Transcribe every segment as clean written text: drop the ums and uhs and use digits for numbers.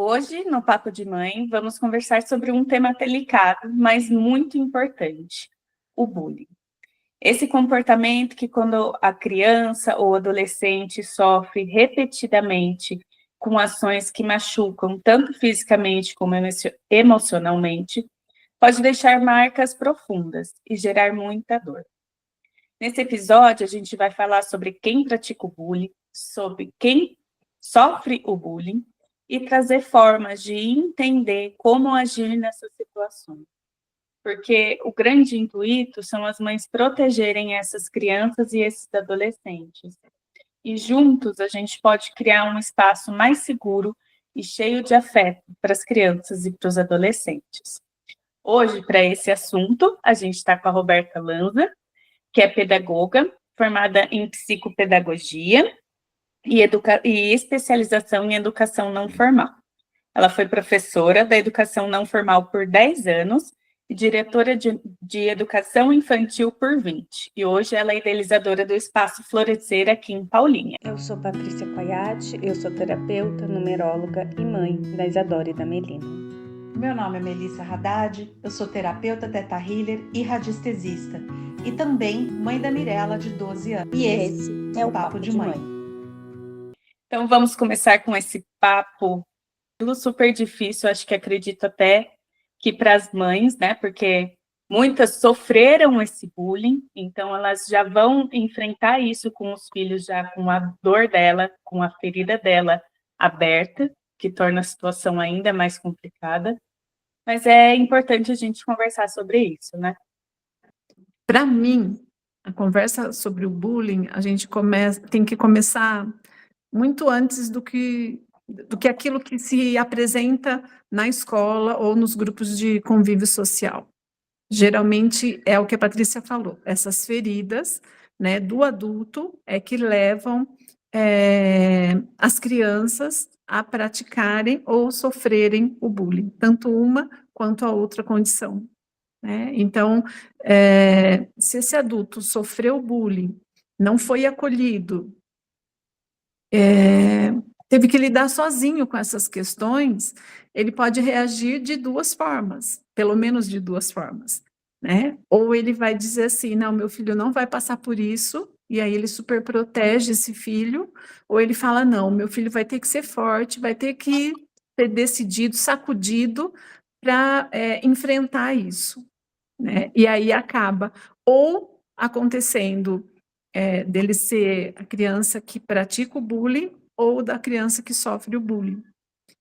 Hoje, no Papo de Mãe, vamos conversar sobre um tema delicado, mas muito importante: o bullying. Esse comportamento que, quando a criança ou adolescente sofre repetidamente com ações que machucam tanto fisicamente como emocionalmente, pode deixar marcas profundas e gerar muita dor. Nesse episódio, a gente vai falar sobre quem pratica o bullying, sobre quem sofre o bullying e trazer formas de entender como agir nessas situações. Porque o grande intuito são as mães protegerem essas crianças e esses adolescentes. E juntos a gente pode criar um espaço mais seguro e cheio de afeto para as crianças e para os adolescentes. Hoje, para esse assunto, a gente está com a Roberta Lanza, que é pedagoga, formada em psicopedagogia e especialização em educação não formal. Ela foi professora da educação não formal por 10 anos e diretora de educação infantil por 20. E hoje ela é idealizadora do Espaço Florescer aqui em Paulinha. Eu sou Patrícia Coiate, eu sou terapeuta, numeróloga e mãe da Isadora e da Melina. Meu nome é Melissa Haddad, eu sou terapeuta teta healer e radiestesista. E também mãe da Mirella, de 12 anos. E esse é o Papo de Mãe. Então vamos começar com esse papo super difícil, acho que acredito até que para as mães, né? Porque muitas sofreram esse bullying, então elas já vão enfrentar isso com os filhos, já com a dor dela, com a ferida dela aberta, que torna a situação ainda mais complicada. Mas é importante a gente conversar sobre isso, né? Para mim, a conversa sobre o bullying, a gente tem que começar muito antes do que aquilo que se apresenta na escola ou nos grupos de convívio social. Geralmente é o que a Patrícia falou, essas feridas, né, do adulto é que levam as crianças a praticarem ou sofrerem o bullying, tanto uma quanto a outra condição. Né? Então, se esse adulto sofreu bullying, não foi acolhido, teve que lidar sozinho com essas questões, ele pode reagir de duas formas, pelo menos de duas formas, né? Ou ele vai dizer assim, não, meu filho não vai passar por isso, e aí ele super protege esse filho, ou ele fala, não, meu filho vai ter que ser forte, vai ter que ser decidido, sacudido, para enfrentar isso, né? E aí acaba ou acontecendo dele ser a criança que pratica o bullying ou da criança que sofre o bullying.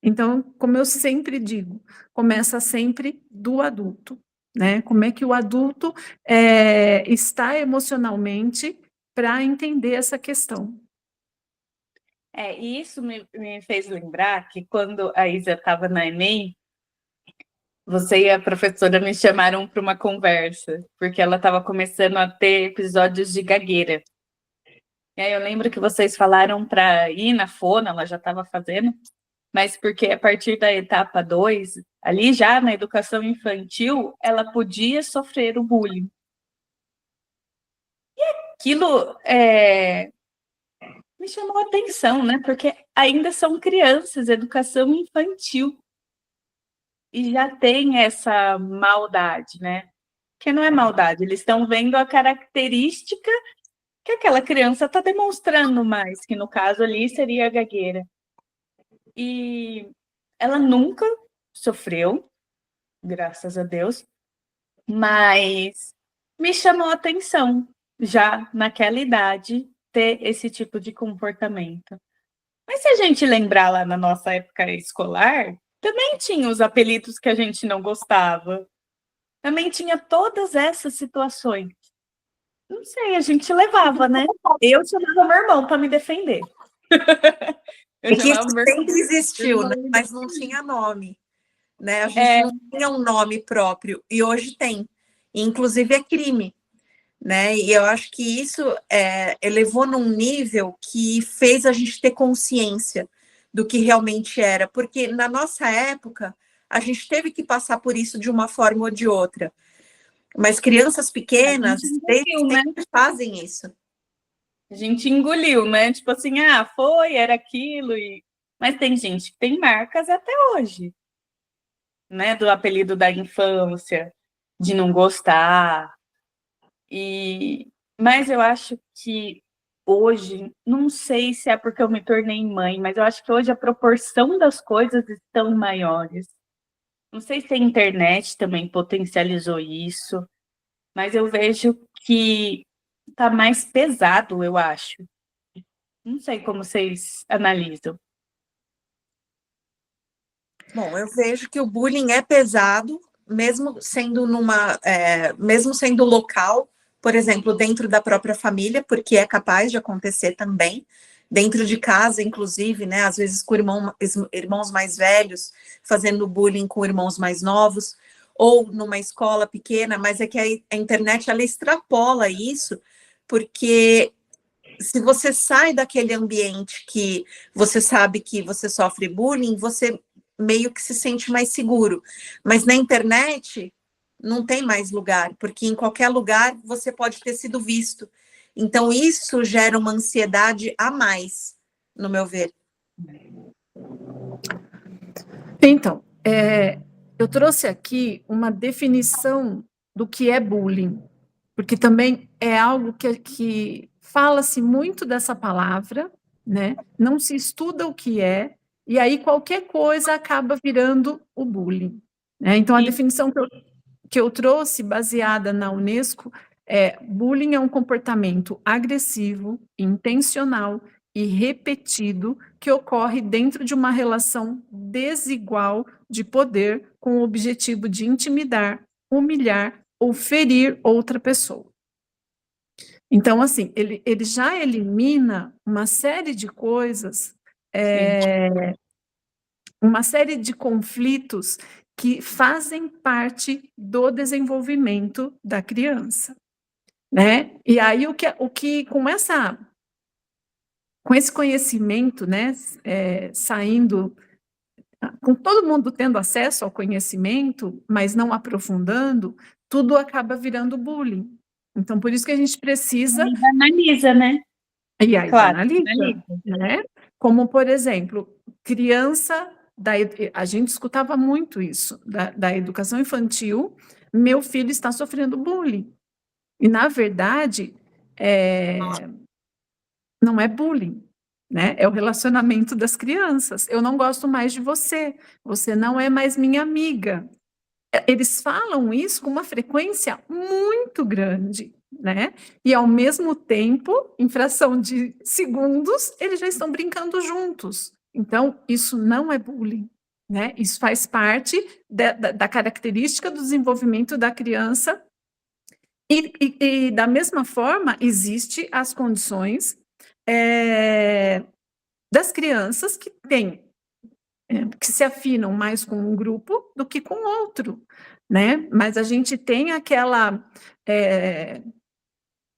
Então, como eu sempre digo, começa sempre do adulto, né? Como é que o adulto está emocionalmente para entender essa questão. E isso me fez lembrar que quando a Isa estava na EMEI, você e a professora me chamaram para uma conversa, porque ela estava começando a ter episódios de gagueira. E aí eu lembro que vocês falaram para ir na fono, ela já estava fazendo, mas porque a partir da etapa 2, ali já na educação infantil, ela podia sofrer o bullying. E aquilo me chamou a atenção, né? Porque ainda são crianças, educação infantil. E já tem essa maldade, né? Que não é maldade, eles estão vendo a característica que aquela criança está demonstrando mais, que no caso ali seria a gagueira. E ela nunca sofreu, graças a Deus, mas me chamou a atenção, já naquela idade, ter esse tipo de comportamento. Mas se a gente lembrar lá na nossa época escolar, também tinha os apelidos que a gente não gostava. Também tinha todas essas situações. Não sei, a gente levava, né? Eu chamava meu irmão para me defender. É que isso sempre existiu, né? Mas não tinha nome, né? A gente não tinha um nome próprio, e hoje tem. Inclusive é crime, né? E eu acho que isso elevou num nível que fez a gente ter consciência do que realmente era, porque na nossa época a gente teve que passar por isso de uma forma ou de outra. Mas crianças pequenas sempre fazem isso. A gente engoliu, né? Tipo assim, foi, era aquilo, e Mas tem gente que tem marcas até hoje, né? Do apelido da infância, de não gostar. Mas eu acho que hoje, não sei se é porque eu me tornei mãe, mas eu acho que hoje a proporção das coisas estão maiores. Não sei se a internet também potencializou isso, mas eu vejo que tá mais pesado, eu acho. Não sei como vocês analisam. Bom, eu vejo que o bullying é pesado, mesmo sendo mesmo sendo local, por exemplo, dentro da própria família, porque é capaz de acontecer também, dentro de casa, inclusive, né? Às vezes com irmãos mais velhos fazendo bullying com irmãos mais novos, ou numa escola pequena, mas é que a internet ela extrapola isso, porque se você sai daquele ambiente que você sabe que você sofre bullying, você meio que se sente mais seguro. Mas na internet não tem mais lugar, porque em qualquer lugar você pode ter sido visto. Então isso gera uma ansiedade a mais, no meu ver. Então, eu trouxe aqui uma definição do que é bullying, porque também é algo que fala-se muito dessa palavra, né? Não se estuda o que é, e aí qualquer coisa acaba virando o bullying, né? Então, a definição que eu trouxe, baseada na Unesco, bullying é um comportamento agressivo, intencional e repetido que ocorre dentro de uma relação desigual de poder com o objetivo de intimidar, humilhar ou ferir outra pessoa. Então, assim, ele já elimina uma série de coisas, uma série de conflitos que fazem parte do desenvolvimento da criança, né? E aí o que com esse conhecimento, né, saindo, com todo mundo tendo acesso ao conhecimento, mas não aprofundando, tudo acaba virando bullying. Então, por isso que a gente precisa... E analisa, né? E aí Claro, analisa, né? Como, por exemplo, criança... a gente escutava muito isso, da educação infantil, meu filho está sofrendo bullying. E, na verdade, não é bullying, né? É o relacionamento das crianças. Eu não gosto mais de você, você não é mais minha amiga. Eles falam isso com uma frequência muito grande, né? E, ao mesmo tempo, em fração de segundos, eles já estão brincando juntos. Então, isso não é bullying, né? Isso faz parte da característica do desenvolvimento da criança. E da mesma forma, existem as condições das crianças que que se afinam mais com um grupo do que com outro, né? Mas a gente tem aquela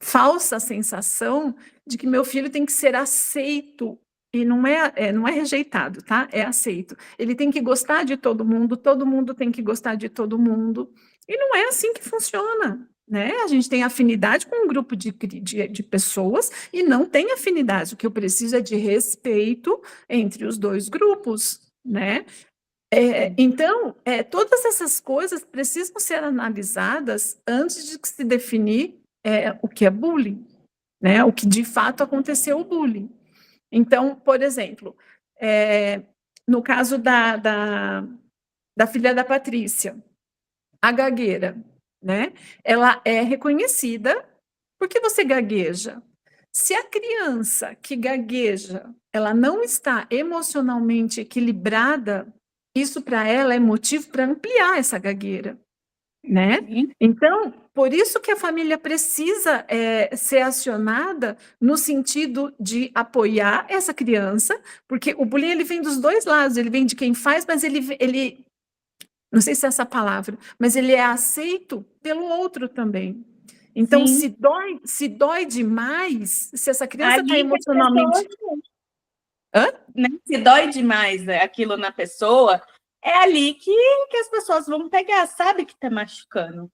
falsa sensação de que meu filho tem que ser aceito, e não é rejeitado, tá? É aceito. Ele tem que gostar de todo mundo tem que gostar de todo mundo, e não é assim que funciona, né? A gente tem afinidade com um grupo de pessoas e não tem afinidade. O que eu preciso é de respeito entre os dois grupos, né? Então, todas essas coisas precisam ser analisadas antes de se definir o que é bullying, né? O que de fato aconteceu o bullying. Então, por exemplo, no caso da filha da Patrícia, a gagueira, né? Ela é reconhecida porque você gagueja. Se a criança que gagueja, ela não está emocionalmente equilibrada, isso para ela é motivo para ampliar essa gagueira, né? Então, por isso que a família precisa ser acionada no sentido de apoiar essa criança, porque o bullying ele vem dos dois lados, ele vem de quem faz, mas ele não sei se é essa palavra, mas ele é aceito pelo outro também. Então, se dói demais, se essa criança está emocionalmente... Né? Se dói demais aquilo na pessoa, é ali que as pessoas vão pegar, sabe que está machucando.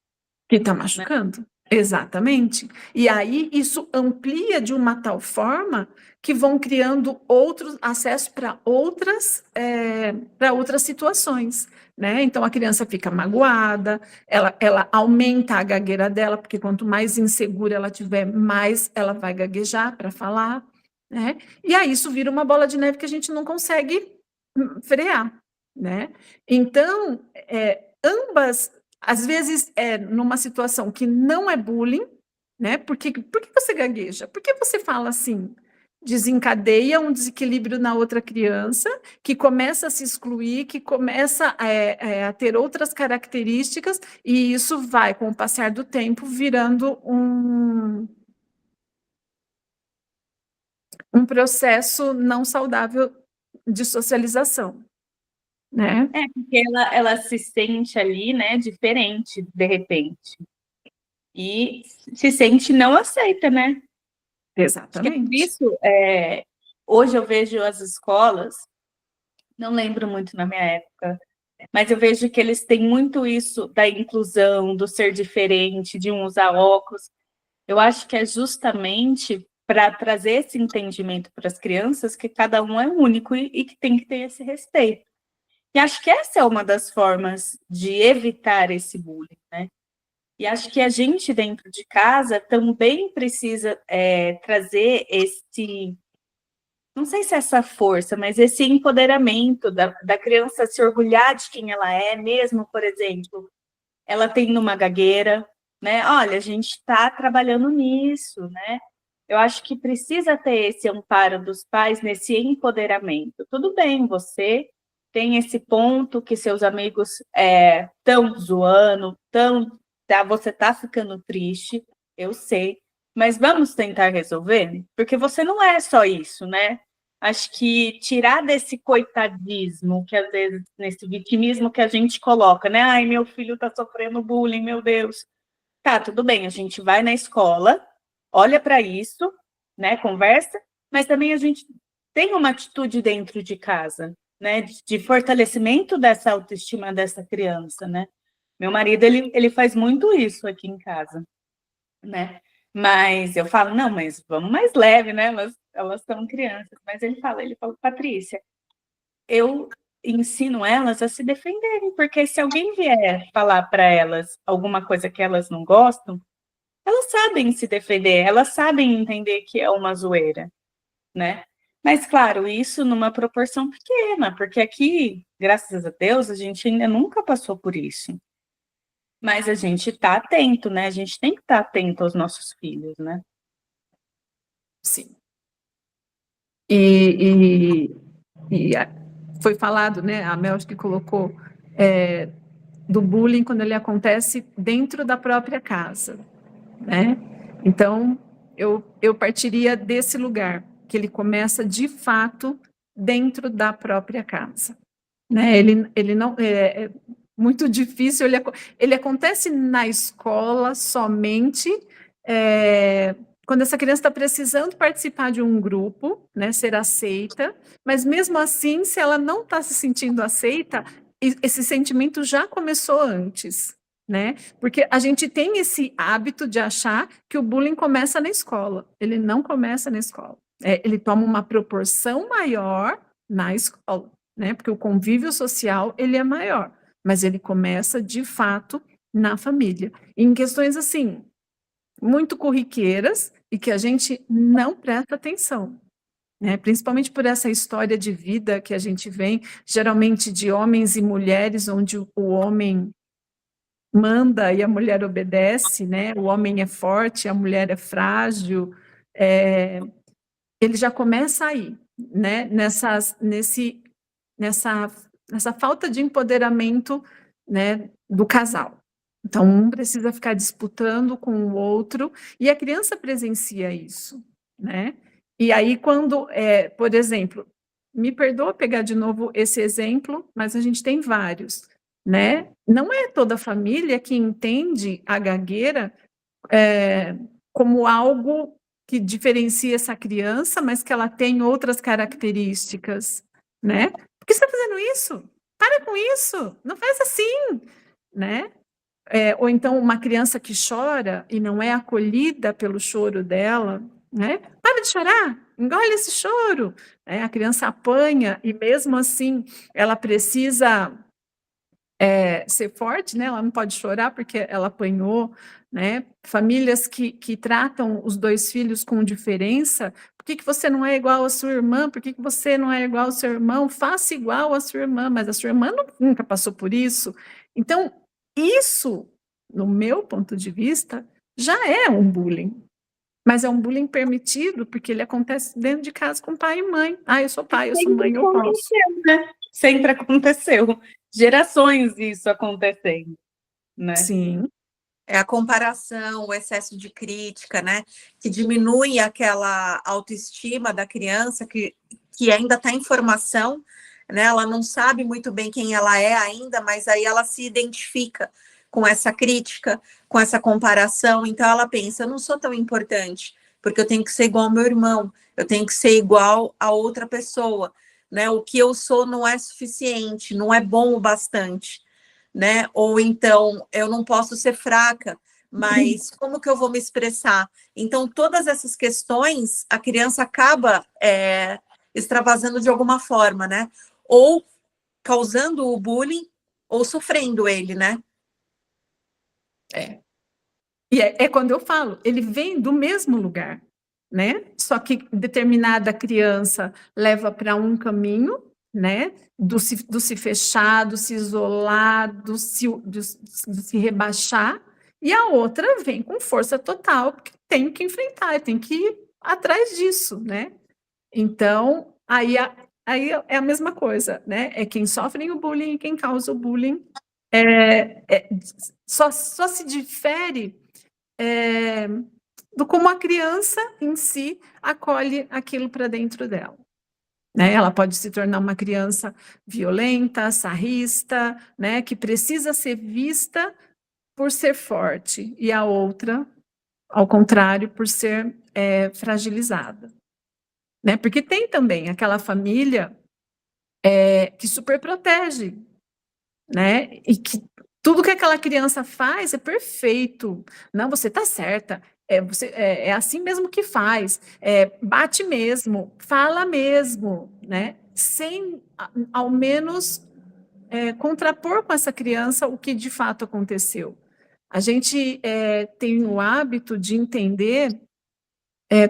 Que está machucando, Exatamente. E aí isso amplia de uma tal forma que vão criando outros acesso para outras situações, né? Então a criança fica magoada, ela aumenta a gagueira dela, porque quanto mais insegura ela tiver, mais ela vai gaguejar para falar, né? E aí isso vira uma bola de neve que a gente não consegue frear, né? Então, ambas às vezes, numa situação que não é bullying, né? Por que você gagueja? Por que você fala assim? Desencadeia um desequilíbrio na outra criança, que começa a se excluir, que começa a ter outras características, e isso vai, com o passar do tempo, virando um processo não saudável de socialização, né? Porque ela se sente ali, né, diferente, de repente. E se sente não aceita, né? Acho que é por Exatamente. isso, hoje eu vejo as escolas, não lembro muito na minha época, mas eu vejo que eles têm muito isso da inclusão, do ser diferente, de um usar óculos. Eu acho que é justamente para trazer esse entendimento para as crianças que cada um é único e que tem que ter esse respeito. E acho que essa é uma das formas de evitar esse bullying, né? E acho que a gente, dentro de casa, também precisa trazer esse, não sei se é essa força, mas esse empoderamento da criança se orgulhar de quem ela é, mesmo, por exemplo, ela tem uma gagueira, né? Olha, a gente está trabalhando nisso, né? Eu acho que precisa ter esse amparo dos pais nesse empoderamento. Tudo bem, você tem esse ponto que seus amigos estão zoando, você está ficando triste, eu sei, mas vamos tentar resolver? Porque você não é só isso, né? Acho que tirar desse coitadismo, que às vezes, nesse vitimismo que a gente coloca, né? Ai, meu filho está sofrendo bullying, meu Deus. Tá, tudo bem, a gente vai na escola, olha para isso, né? Conversa, mas também a gente tem uma atitude dentro de casa, né? De fortalecimento dessa autoestima dessa criança, né? Meu marido, ele faz muito isso aqui em casa, né? Mas eu falo, não, mas vamos mais leve, né? Elas são crianças. Mas ele fala, Patrícia, eu ensino elas a se defenderem, porque se alguém vier falar para elas alguma coisa que elas não gostam, elas sabem se defender, elas sabem entender que é uma zoeira, né? Mas, claro, isso numa proporção pequena, porque aqui, graças a Deus, a gente ainda nunca passou por isso. Mas a gente está atento, né? A gente tem que estar atento aos nossos filhos, né? Sim. E foi falado, né? A Mel que colocou do bullying quando ele acontece dentro da própria casa, né? Então, eu partiria desse lugar, que ele começa de fato dentro da própria casa, né? Ele não é muito difícil, ele acontece na escola somente quando essa criança está precisando participar de um grupo, né, ser aceita, mas mesmo assim, se ela não está se sentindo aceita, esse sentimento já começou antes, né? Porque a gente tem esse hábito de achar que o bullying começa na escola. Ele não começa na escola. Ele toma uma proporção maior na escola, né? Porque o convívio social ele é maior, mas ele começa de fato na família. Em questões assim muito corriqueiras e que a gente não presta atenção, né? Principalmente por essa história de vida que a gente vem, geralmente de homens e mulheres, onde o homem manda e a mulher obedece, né? O homem é forte, a mulher é frágil. Ele já começa aí, né? Nessa falta de empoderamento, né, do casal. Então, um precisa ficar disputando com o outro, e a criança presencia isso, né? E aí, quando, por exemplo, me perdoa pegar de novo esse exemplo, mas a gente tem vários, né? Não é toda família que entende a gagueira como algo que diferencia essa criança, mas que ela tem outras características, né? Por que você está fazendo isso? Para com isso, não faz assim, né? ou então uma criança que chora e não é acolhida pelo choro dela, né? Para de chorar, engole esse choro. A criança apanha e mesmo assim ela precisa ser forte, né? Ela não pode chorar porque ela apanhou, né? Famílias que tratam os 2 filhos com diferença. Por que você não é igual à sua irmã? Por que você não é igual ao seu irmão? Faça igual à sua irmã, mas a sua irmã nunca passou por isso. Então, isso, no meu ponto de vista, já é um bullying. Mas é um bullying permitido porque ele acontece dentro de casa com pai e mãe. Eu sou pai, eu sou mãe, eu posso. Né? Sempre aconteceu. Gerações isso acontecendo, né? Sim. É a comparação, o excesso de crítica, né? Que diminui aquela autoestima da criança que ainda está em formação, né? Ela não sabe muito bem quem ela é ainda, mas aí ela se identifica com essa crítica, com essa comparação. Então ela pensa, eu não sou tão importante, porque eu tenho que ser igual ao meu irmão, eu tenho que ser igual a outra pessoa, né? O que eu sou não é suficiente, não é bom o bastante, né? Ou então, eu não posso ser fraca, mas como que eu vou me expressar? Então, todas essas questões, a criança acaba extravasando de alguma forma, né? Ou causando o bullying, ou sofrendo ele, né? E é quando eu falo, ele vem do mesmo lugar, né? Só que determinada criança leva para um caminho, né? Do se fechar, do se isolar, do se rebaixar, e a outra vem com força total, porque tem que enfrentar, tem que ir atrás disso, né? Então, aí é a mesma coisa, né? É quem sofre o bullying e quem causa o bullying. Só se difere do como a criança em si acolhe aquilo para dentro dela. Né? Ela pode se tornar uma criança violenta, sarrista, né? Que precisa ser vista por ser forte, e a outra, ao contrário, por ser fragilizada. Né? Porque tem também aquela família que super protege, né? E que tudo que aquela criança faz é perfeito. Não, você está certa. É assim mesmo que faz. Bate mesmo, fala mesmo, né? Sem, ao menos, contrapor com essa criança o que de fato aconteceu. A gente tem o hábito de entender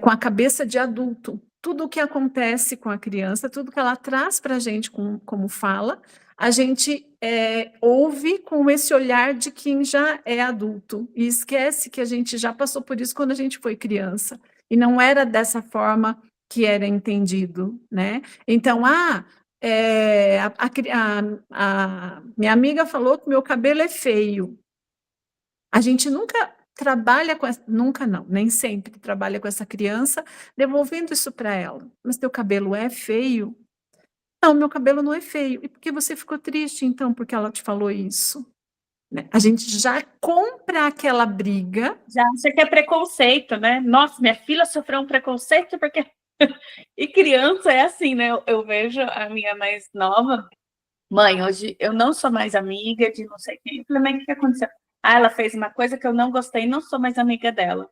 com a cabeça de adulto tudo o que acontece com a criança, tudo que ela traz para a gente como fala, a gente ouve com esse olhar de quem já é adulto e esquece que a gente já passou por isso quando a gente foi criança e não era dessa forma que era entendido, né? Então, a minha amiga falou que meu cabelo é feio. A gente nunca trabalha com nunca não, nem sempre trabalha com essa criança, devolvendo isso para ela. Mas teu cabelo é feio? Não, meu cabelo não é feio. E por que você ficou triste, então, porque ela te falou isso? Né? A gente já compra aquela briga. Já acha que é preconceito, né? Nossa, minha filha sofreu um preconceito porque... E criança é assim, né? Eu vejo a minha mais nova, mãe, hoje eu não sou mais amiga de não sei quem. Eu falei, mas o que aconteceu? Ela fez uma coisa que eu não gostei, não sou mais amiga dela.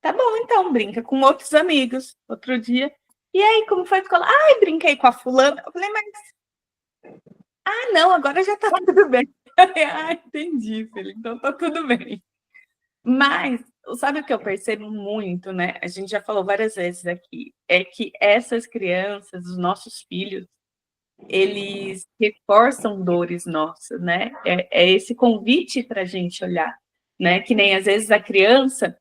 Tá bom, então, brinca com outros amigos. Outro dia. E aí, como foi a escola? Brinquei com a fulana. Eu falei, mas... não, agora já tá tudo bem. Entendi, filho. Então tá tudo bem. Mas, sabe o que eu percebo muito, né? A gente já falou várias vezes aqui. É que essas crianças, os nossos filhos, eles reforçam dores nossas, né? É esse convite para a gente olhar, né? Que nem às vezes a criança,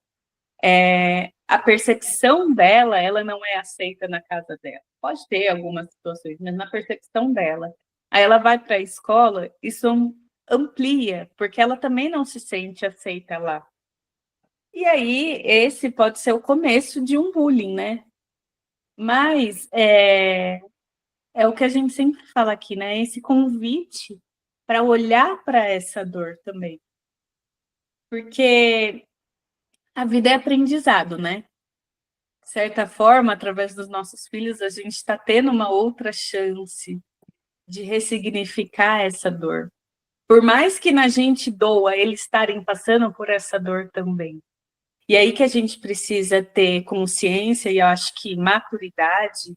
a percepção dela, ela não é aceita na casa dela. Pode ter algumas situações, mas na percepção dela. Aí ela vai para a escola, isso amplia, porque ela também não se sente aceita lá. E aí, esse pode ser o começo de um bullying, né? Mas é o que a gente sempre fala aqui, né? Esse convite para olhar para essa dor também. Porque a vida é aprendizado, né? De certa forma, através dos nossos filhos, a gente está tendo uma outra chance de ressignificar essa dor. Por mais que na gente doa eles estarem passando por essa dor também. E aí que a gente precisa ter consciência e eu acho que maturidade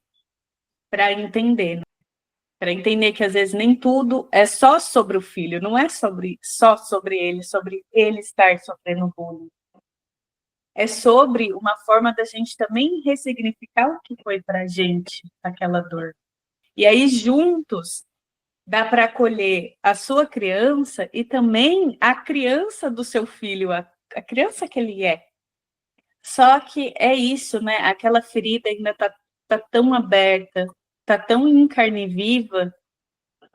para entender, né? Para entender que às vezes nem tudo é só sobre o filho, não é só sobre ele estar sofrendo bullying. É sobre uma forma da gente também ressignificar o que foi para a gente aquela dor. E aí, juntos, dá para acolher a sua criança e também a criança do seu filho, a criança que ele é. Só que é isso, né? Aquela ferida ainda tá tão aberta, tá tão em carne viva,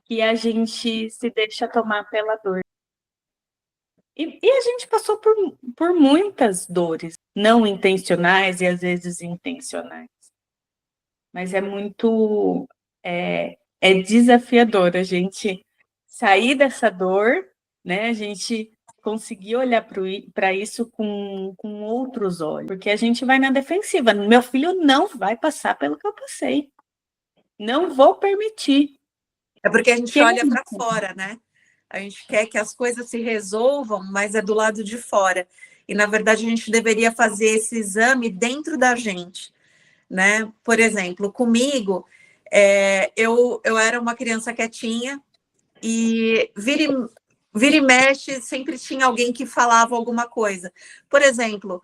que a gente se deixa tomar pela dor. E a gente passou por muitas dores, não intencionais e às vezes intencionais. Mas é muito desafiador a gente sair dessa dor, né? A gente conseguir olhar para isso com outros olhos, porque a gente vai na defensiva. Meu filho não vai passar pelo que eu passei. Não vou permitir. É porque a gente olha para fora, né? A gente quer que as coisas se resolvam, mas é do lado de fora. E, na verdade, a gente deveria fazer esse exame dentro da gente, né? Por exemplo, comigo, eu era uma criança quietinha e vira e mexe, sempre tinha alguém que falava alguma coisa. Por exemplo,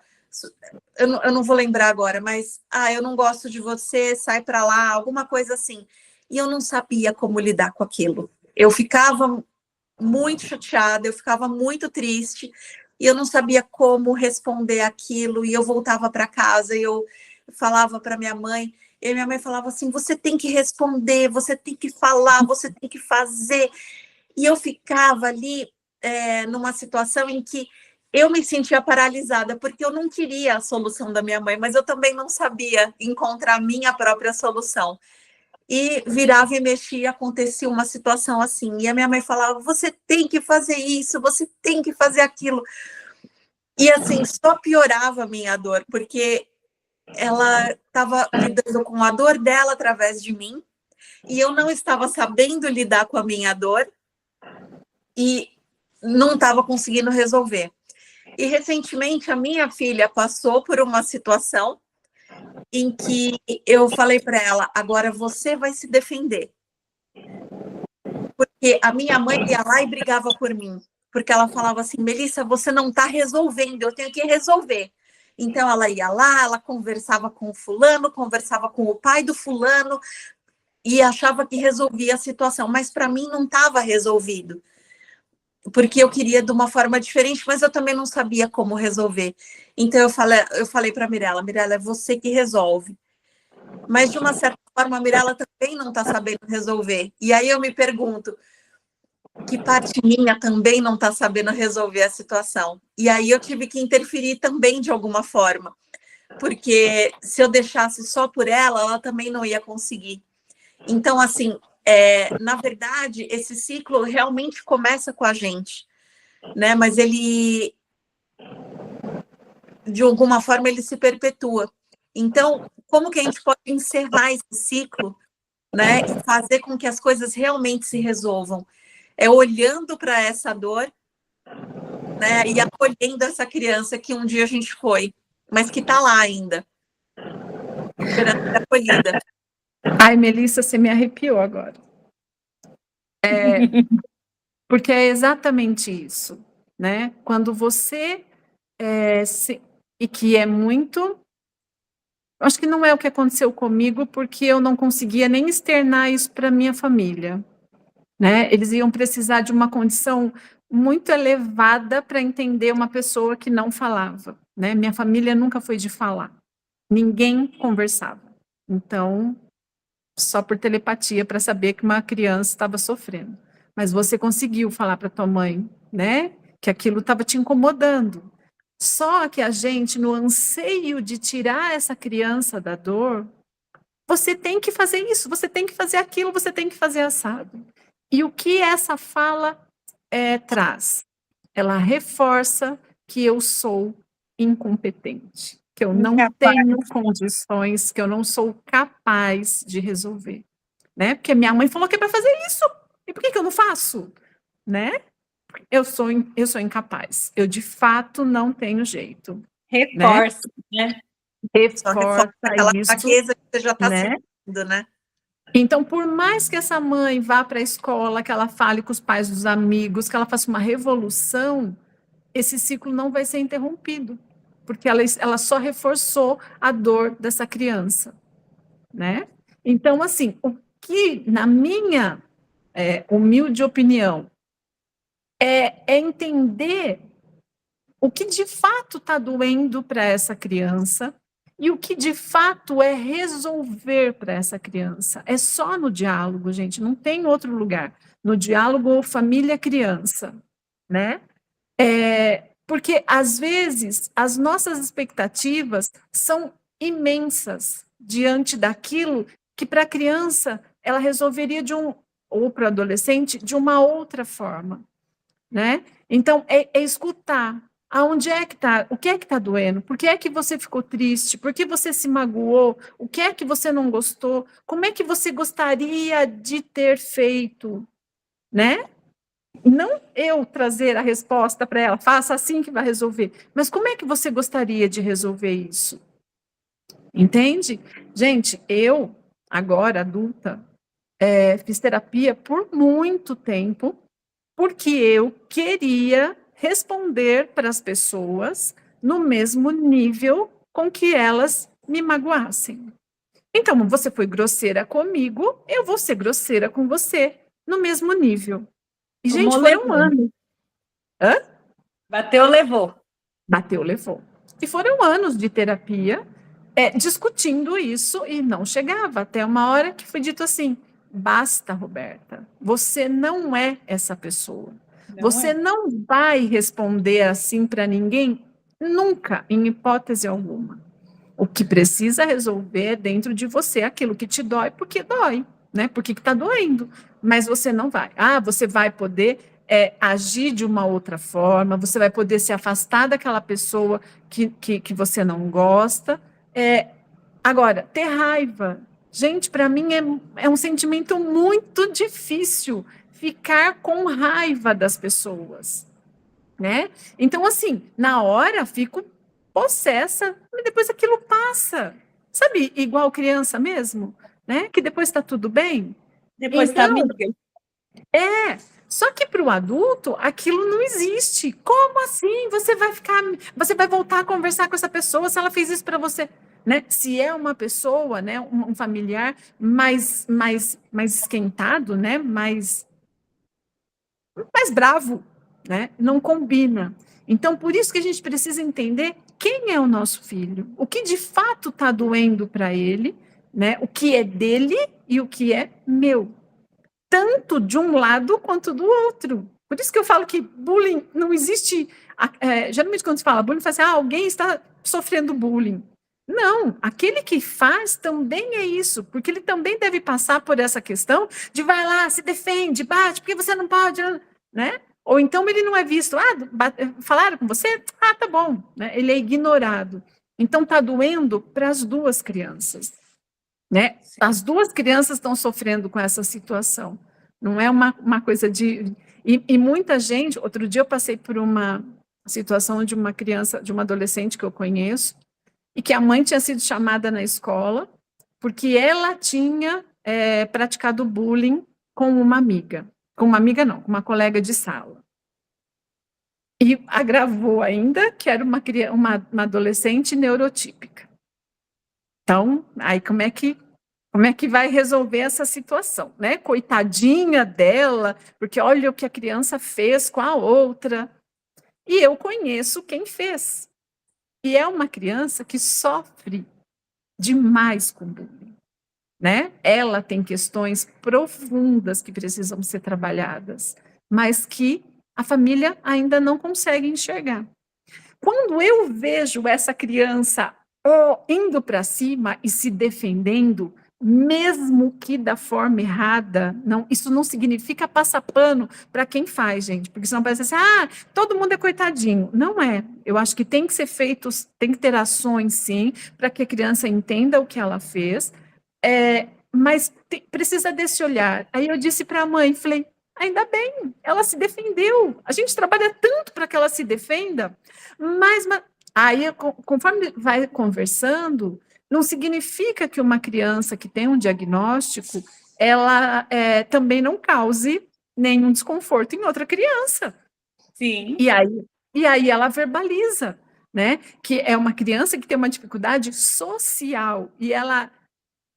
eu não vou lembrar agora, mas eu não gosto de você, sai para lá, alguma coisa assim. E eu não sabia como lidar com aquilo. Eu ficava muito chateada, eu ficava muito triste, e eu não sabia como responder aquilo, e eu voltava para casa, e eu falava para minha mãe, e minha mãe falava assim, você tem que responder, você tem que falar, você tem que fazer. E eu ficava ali numa situação em que eu me sentia paralisada, porque eu não queria a solução da minha mãe, mas eu também não sabia encontrar a minha própria solução. E virava e mexia, acontecia uma situação assim. E a minha mãe falava, você tem que fazer isso, você tem que fazer aquilo. E assim, só piorava a minha dor, porque ela estava lidando com a dor dela através de mim, e eu não estava sabendo lidar com a minha dor, e não estava conseguindo resolver. E recentemente a minha filha passou por uma situação em que eu falei para ela, agora você vai se defender. Porque a minha mãe ia lá e brigava por mim. Porque ela falava assim, Melissa, você não está resolvendo, eu tenho que resolver. Então ela ia lá, ela conversava com o fulano, conversava com o pai do fulano e achava que resolvia a situação. Mas para mim não estava resolvido. Porque eu queria de uma forma diferente, mas eu também não sabia como resolver. Então eu falei para a Mirella, é você que resolve. Mas de uma certa forma a Mirella também não está sabendo resolver. E aí eu me pergunto, que parte minha também não está sabendo resolver a situação? E aí eu tive que interferir também de alguma forma. Porque se eu deixasse só por ela também não ia conseguir. Então, assim, na verdade, esse ciclo realmente começa com a gente, né? Mas ele, de alguma forma, ele se perpetua. Então, como que a gente pode encerrar esse ciclo, né? E fazer com que as coisas realmente se resolvam? É olhando para essa dor, né? E acolhendo essa criança que um dia a gente foi, mas que está lá ainda, esperando ser acolhida. Ai, Melissa, você me arrepiou agora. Porque é exatamente isso, né? Quando você e que é muito... Acho que não é o que aconteceu comigo, porque eu não conseguia nem externar isso para minha família, né? Eles iam precisar de uma condição muito elevada para entender uma pessoa que não falava, né? Minha família nunca foi de falar. Ninguém conversava. Então, só por telepatia para saber que uma criança estava sofrendo. Mas você conseguiu falar para tua mãe, né? Que aquilo estava te incomodando. Só que a gente, no anseio de tirar essa criança da dor, você tem que fazer isso, você tem que fazer aquilo, você tem que fazer assado. E o que essa fala traz? Ela reforça que eu sou incompetente, que eu não tenho condições, que eu não sou capaz de resolver, né? Porque minha mãe falou que é para fazer isso, e por que eu não faço, né? eu sou incapaz, eu de fato não tenho jeito. Reforça, né? Só reforça aquela fraqueza que você já está sentindo, né? Então, por mais que essa mãe vá para a escola, que ela fale com os pais dos amigos, que ela faça uma revolução, esse ciclo não vai ser interrompido, porque ela só reforçou a dor dessa criança, né? Então, assim, o que, na minha humilde opinião, é entender o que de fato está doendo para essa criança e o que de fato é resolver para essa criança. É só no diálogo, gente, não tem outro lugar. No diálogo família-criança, né? Porque, às vezes, as nossas expectativas são imensas diante daquilo que, para a criança, ela resolveria ou para o adolescente, de uma outra forma, né? Então, é escutar. Aonde é que está? O que é que está doendo? Por que é que você ficou triste? Por que você se magoou? O que é que você não gostou? Como é que você gostaria de ter feito? Né? Não eu trazer a resposta para ela, faça assim que vai resolver. Mas como é que você gostaria de resolver isso? Entende? Gente, eu, agora adulta, fiz terapia por muito tempo, porque eu queria responder para as pessoas no mesmo nível com que elas me magoassem. Então, você foi grosseira comigo, eu vou ser grosseira com você, no mesmo nível. E, gente, foram anos. Hã? Bateu, levou. Bateu, levou. E foram anos de terapia discutindo isso e não chegava. Até uma hora que foi dito assim, basta, Roberta, você não é essa pessoa. Você não vai responder assim para ninguém, nunca, em hipótese alguma. O que precisa resolver é dentro de você aquilo que te dói, porque dói, né? Porque está doendo. Mas você não vai. Você vai poder agir de uma outra forma, você vai poder se afastar daquela pessoa que você não gosta. Agora, ter raiva. Gente, para mim é um sentimento muito difícil ficar com raiva das pessoas, né? Então, assim, na hora fico possessa, e depois aquilo passa. Sabe, igual criança mesmo, né? Que depois está tudo bem. Depois está amiga. Só que para o adulto aquilo não existe. Como assim? Você vai voltar a conversar com essa pessoa se ela fez isso para você? Né? Se é uma pessoa, né, um familiar mais esquentado, né, mais bravo, né, não combina. Então, por isso que a gente precisa entender quem é o nosso filho, o que de fato está doendo para ele, né, o que é dele e o que é meu, tanto de um lado quanto do outro. Por isso que eu falo que bullying não existe. Geralmente, quando se fala bullying, fala assim, alguém está sofrendo bullying. Não, aquele que faz também é isso, porque ele também deve passar por essa questão de vai lá, se defende, bate, porque você não pode, né? Ou então ele não é visto, falaram com você? Tá bom, né? Ele é ignorado. Então tá doendo para as duas crianças, né? As duas crianças estão sofrendo com essa situação. Não é uma coisa de... E muita gente... Outro dia eu passei por uma situação de uma criança, de uma adolescente que eu conheço, e que a mãe tinha sido chamada na escola porque ela tinha praticado bullying com uma amiga. Com uma amiga não, com uma colega de sala. E agravou ainda que era uma adolescente neurotípica. Então, aí como é que vai resolver essa situação, né? Coitadinha dela, porque olha o que a criança fez com a outra. E eu conheço quem fez. E é uma criança que sofre demais com bullying, né? Ela tem questões profundas que precisam ser trabalhadas, mas que a família ainda não consegue enxergar. Quando eu vejo essa criança indo para cima e se defendendo, mesmo que da forma errada, isso não significa passar pano para quem faz, gente, porque senão parece assim, todo mundo é coitadinho. Não é. Eu acho que tem que ser feitos, tem que ter ações, sim, para que a criança entenda o que ela fez, mas precisa desse olhar. Aí eu disse para a mãe, falei, Ainda bem, ela se defendeu. A gente trabalha tanto para que ela se defenda, mas aí, conforme vai conversando, não significa que uma criança que tem um diagnóstico, ela também não cause nenhum desconforto em outra criança. Sim. E aí ela verbaliza, né? Que é uma criança que tem uma dificuldade social e ela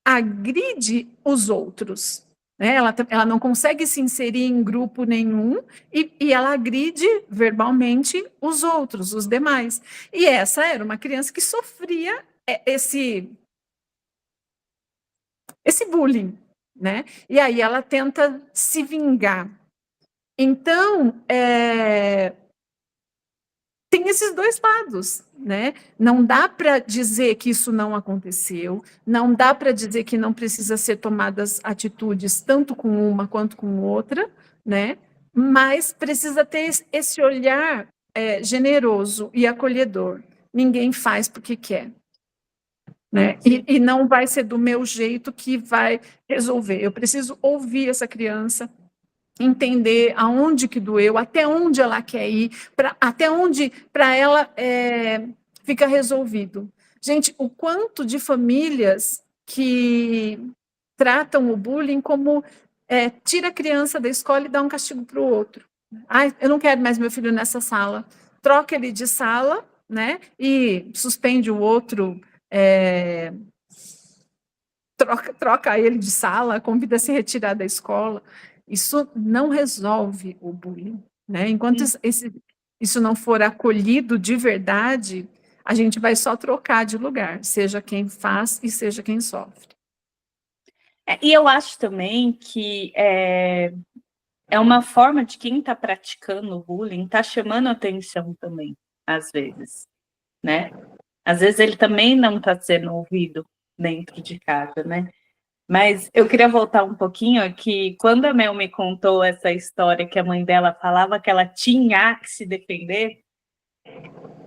agride os outros. Né? Ela não consegue se inserir em grupo nenhum e ela agride verbalmente os outros, os demais. E essa era uma criança que sofria esse bullying, né? E aí ela tenta se vingar. Então, tem esses dois lados, né? Não dá para dizer que isso não aconteceu, não dá para dizer que não precisa ser tomadas atitudes tanto com uma quanto com outra, né? Mas precisa ter esse olhar generoso e acolhedor. Ninguém faz porque quer, né? E não vai ser do meu jeito que vai resolver. Eu preciso ouvir essa criança, entender aonde que doeu, até onde ela quer ir, até onde para ela fica resolvido. Gente, o quanto de famílias que tratam o bullying como tira a criança da escola e dá um castigo para o outro. Ai, eu não quero mais meu filho nessa sala. Troca ele de sala, né? E suspende o outro, troca ele de sala, convida a se retirar da escola. Isso não resolve o bullying, né? Enquanto isso não for acolhido de verdade, a gente vai só trocar de lugar, seja quem faz e seja quem sofre. E eu acho também que é uma forma de quem está praticando o bullying, está chamando atenção também, às vezes, né? Às vezes ele também não está sendo ouvido dentro de casa, né? Mas eu queria voltar um pouquinho aqui. Quando a Mel me contou essa história que a mãe dela falava que ela tinha que se defender,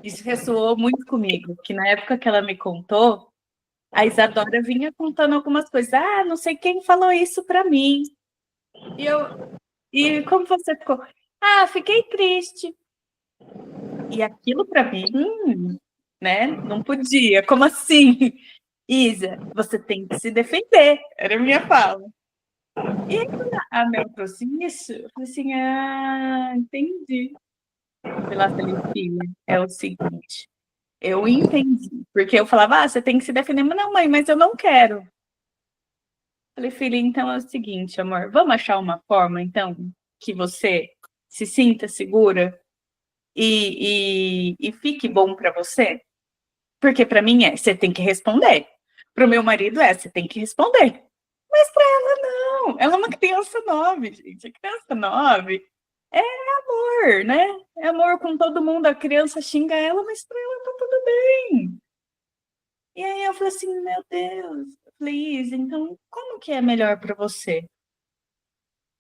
isso ressoou muito comigo, que na época que ela me contou, a Isadora vinha contando algumas coisas. Ah, não sei quem falou isso para mim. E como você ficou? Ah, fiquei triste. E aquilo para mim, né? Não podia. Como assim? Isa, você tem que se defender. Era a minha fala. E aí, quando a Mel trouxe isso, eu falei assim, entendi. Pela filha, é o seguinte, eu entendi. Porque eu falava, você tem que se defender. Mas não, mãe, mas eu não quero. Falei, filha, então é o seguinte, amor, vamos achar uma forma, então, que você se sinta segura e fique bom para você? Porque para mim você tem que responder. Para o meu marido você tem que responder. Mas para ela não. Ela é uma criança 9, gente. A criança 9 é amor, né? É amor com todo mundo. A criança xinga ela, mas para ela tá tudo bem. E aí eu falei assim, meu Deus. Eu falei, Isa, então como que é melhor para você?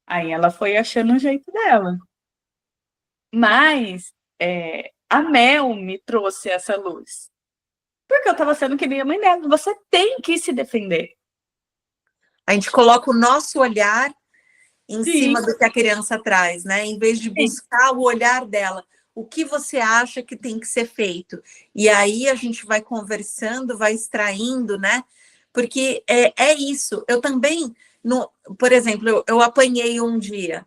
Aí ela foi achando o jeito dela. Mas a Mel me trouxe essa luz. Porque eu estava sendo que nem a mãe dela. Você tem que se defender. A gente coloca o nosso olhar em cima do que a criança traz, né? Em vez de buscar o olhar dela. O que você acha que tem que ser feito? E aí a gente vai conversando, vai extraindo, né? Porque é isso. Eu também, por exemplo, eu apanhei um dia.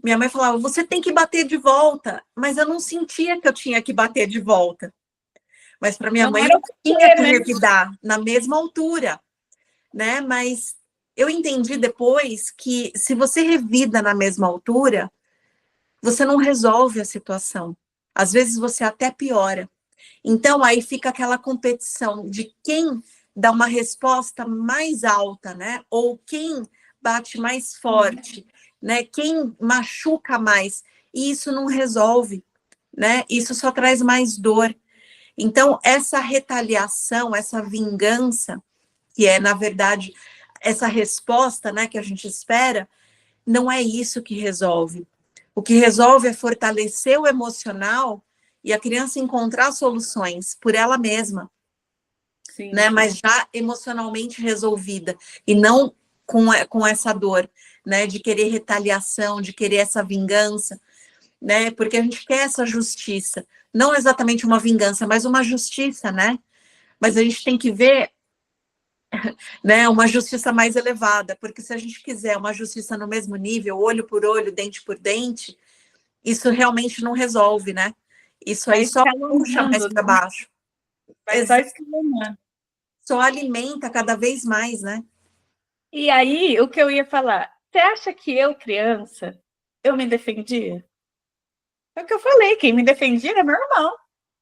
Minha mãe falava, você tem que bater de volta. Mas eu não sentia que eu tinha que bater de volta. Mas para minha mãe eu tinha que revidar na mesma altura, né? Mas eu entendi depois que se você revida na mesma altura, você não resolve a situação. Às vezes você até piora. Então aí fica aquela competição de quem dá uma resposta mais alta, né? Ou quem bate mais forte, né? Quem machuca mais. E isso não resolve, né? Isso só traz mais dor. Então, essa retaliação, essa vingança, que é, na verdade, essa resposta, né, que a gente espera, não é isso que resolve. O que resolve é fortalecer o emocional e a criança encontrar soluções por ela mesma, né, mas já emocionalmente resolvida, e não com essa dor, né, de querer retaliação, de querer essa vingança, né, porque a gente quer essa justiça, não exatamente uma vingança, mas uma justiça, né, mas a gente tem que ver, né, uma justiça mais elevada, porque se a gente quiser uma justiça no mesmo nível, olho por olho, dente por dente, isso realmente não resolve, né, isso aí só puxa mais para baixo. Vai só escalonando. Só alimenta cada vez mais, né? E aí, o que eu ia falar, você acha que eu, criança, eu me defendia? É o que eu falei, quem me defendia era meu irmão.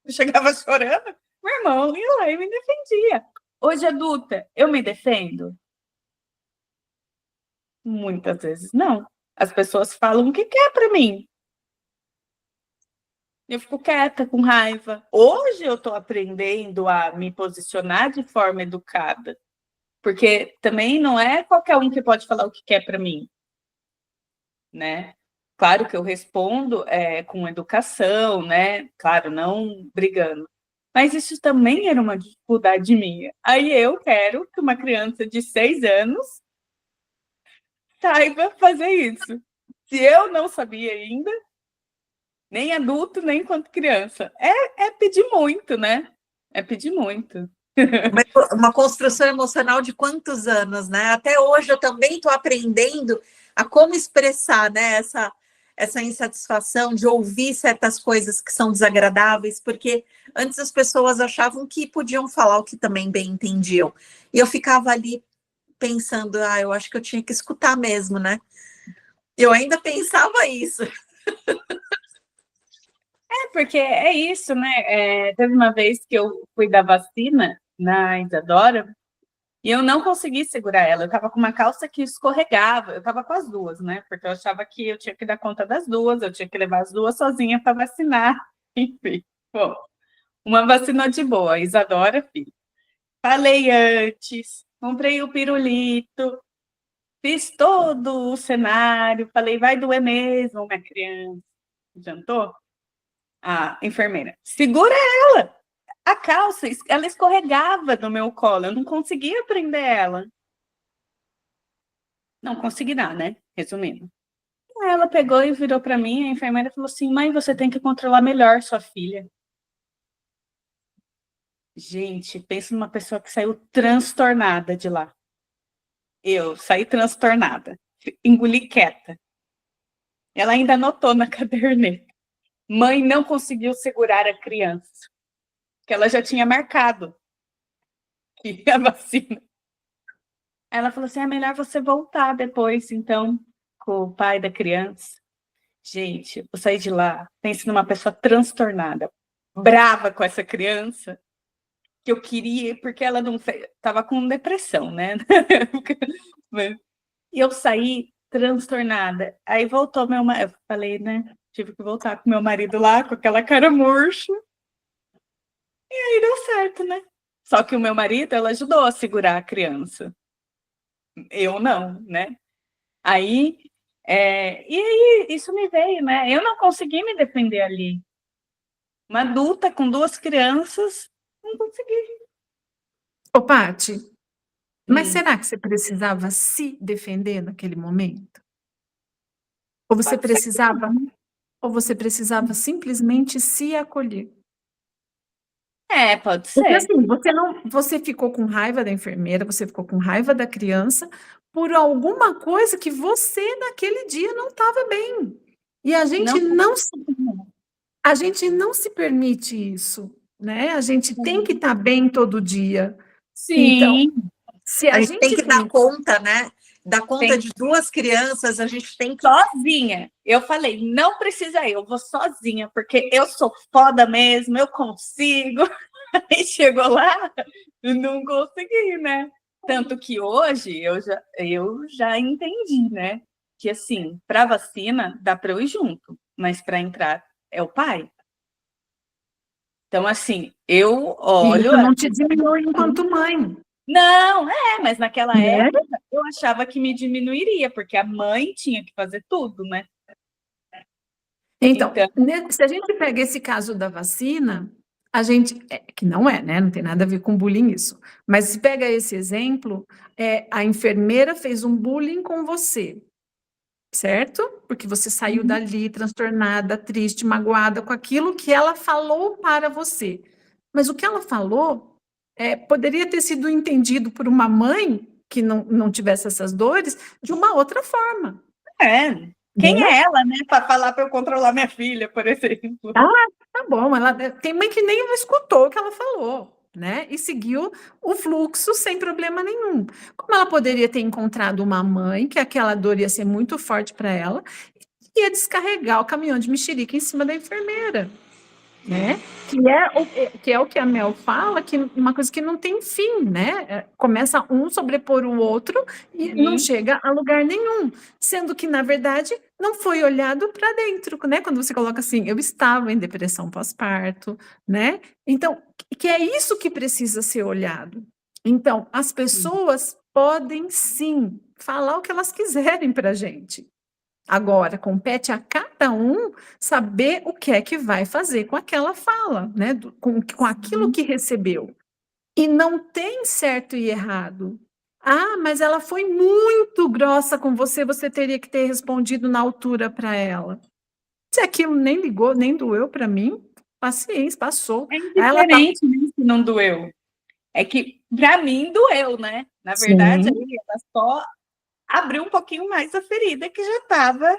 Eu chegava chorando, meu irmão ia lá e me defendia. Hoje, adulta, eu me defendo? Muitas vezes não. As pessoas falam o que quer para mim. Eu fico quieta, com raiva. Hoje eu estou aprendendo a me posicionar de forma educada. Porque também não é qualquer um que pode falar o que quer para mim, né? Claro que eu respondo com educação, né? Claro, não brigando. Mas isso também era uma dificuldade minha. Aí eu quero que uma criança de 6 anos saiba fazer isso. Se eu não sabia ainda, nem adulto, nem enquanto criança. É pedir muito, né? É pedir muito. Uma construção emocional de quantos anos, né? Até hoje eu também estou aprendendo a como expressar, né, essa insatisfação de ouvir certas coisas que são desagradáveis, porque antes as pessoas achavam que podiam falar o que também bem entendiam. E eu ficava ali pensando, eu acho que eu tinha que escutar mesmo, né? Eu ainda pensava isso. Porque é isso, né? Teve uma vez que eu fui dar vacina na Isadora e eu não consegui segurar ela. Eu estava com uma calça que escorregava. Eu estava com as duas, né? Porque eu achava que eu tinha que dar conta das duas, eu tinha que levar as duas sozinha para vacinar. Enfim, bom, uma vacinou de boa, a Isadora, filho. Falei antes, comprei o pirulito, fiz todo o cenário, falei, vai doer mesmo, minha criança. Jantou? A enfermeira, segura ela! A calça, ela escorregava no meu colo, eu não conseguia prender ela. Não consegui dar, né? Resumindo. Ela pegou e virou para mim, a enfermeira falou assim, mãe, você tem que controlar melhor sua filha. Gente, pensa numa pessoa que saiu transtornada de lá. Eu saí transtornada, engoli quieta. Ela ainda anotou na caderneta. Mãe não conseguiu segurar a criança, que ela já tinha marcado a vacina. Ela falou assim, é melhor você voltar depois, então, com o pai da criança. Gente, eu saí de lá, pense numa pessoa transtornada, brava com essa criança, que eu queria, porque ela não estava com depressão, né? E eu saí transtornada. Aí voltou meu marido, eu falei, né? Tive que voltar com meu marido lá, com aquela cara murcha. E aí deu certo, né? Só que o meu marido, ela ajudou a segurar a criança. Eu não, né? Aí, e aí isso me veio, né? Eu não consegui me defender ali. Uma adulta com 2 crianças, não consegui. Ô, Paty, mas será que você precisava se defender naquele momento? Ou você precisava simplesmente se acolher? Pode Porque ser. assim, você ficou com raiva da enfermeira, você ficou com raiva da criança por alguma coisa que você naquele dia não estava bem. E a gente não se permite isso, né? A gente tem que estar bem todo dia. Então, Sim. se A gente tem que dar conta, né? Dar conta de 2 crianças, a gente tem que... Sozinha. Eu falei, não precisa eu vou sozinha, porque eu sou foda mesmo, eu consigo. Aí chegou lá, não consegui, né? Tanto que hoje eu já entendi, né? Que assim, para vacina dá para eu ir junto, mas para entrar é o pai. Então, assim, eu olho... Isso não te diminui enquanto mãe. Não, mas naquela época eu achava que me diminuiria, porque a mãe tinha que fazer tudo, né? Então, se a gente pega esse caso da vacina, a gente, que não é, né? Não tem nada a ver com bullying isso, mas se pega esse exemplo, a enfermeira fez um bullying com você, certo? Porque você saiu dali transtornada, triste, magoada com aquilo que ela falou para você. Mas o que ela falou poderia ter sido entendido por uma mãe que não tivesse essas dores de uma outra forma. Quem é ela, né, para falar para eu controlar minha filha, por exemplo? Tá bom, tem mãe que nem escutou o que ela falou, né? E seguiu o fluxo sem problema nenhum. Como ela poderia ter encontrado uma mãe que aquela dor ia ser muito forte para ela e ia descarregar o caminhão de mexerica em cima da enfermeira, né? Que é o que a Mel fala, que uma coisa que não tem fim, né? Começa um sobrepor o outro e não chega a lugar nenhum, sendo que, na verdade, não foi olhado para dentro, né? Quando você coloca assim, eu estava em depressão pós-parto, né? Então, que é isso que precisa ser olhado. Então, as pessoas podem, sim, falar o que elas quiserem para a gente. Agora, compete a cada um saber o que é que vai fazer com aquela fala, né? Com aquilo que recebeu. E não tem certo e errado. Ah, mas ela foi muito grossa com você, você teria que ter respondido na altura para ela. Se aquilo nem ligou, nem doeu para mim, paciência, passou. É indiferente, né, se não doeu. É que, para mim, doeu, né? Na verdade, ela só abriu um pouquinho mais a ferida que já estava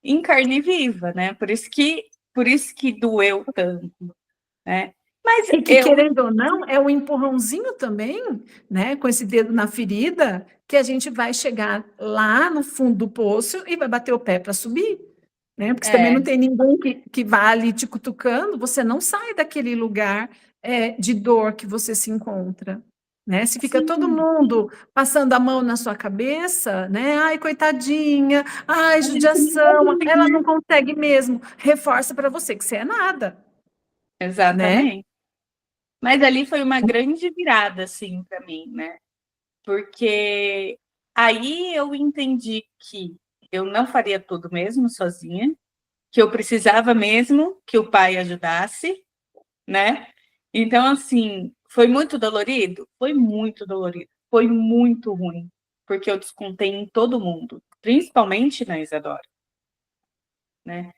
em carne viva, né? Por isso que doeu tanto, né? Mas e que, querendo ou não, é um empurrãozinho também, né? Com esse dedo na ferida, que a gente vai chegar lá no fundo do poço e vai bater o pé para subir, né? Porque também não tem ninguém que vá ali te cutucando, você não sai daquele lugar de dor que você se encontra. Né? Se fica todo mundo passando a mão na sua cabeça, né? Ai, coitadinha, ai, judiação, ela não consegue mesmo. Reforça para você que você é nada. Exatamente. Né? Mas ali foi uma grande virada, assim, para mim, né? Porque aí eu entendi que eu não faria tudo mesmo sozinha, que eu precisava mesmo que o pai ajudasse, né? Então, assim, foi muito dolorido? Foi muito dolorido. Foi muito ruim, porque eu descontei em todo mundo, principalmente na Isadora, né?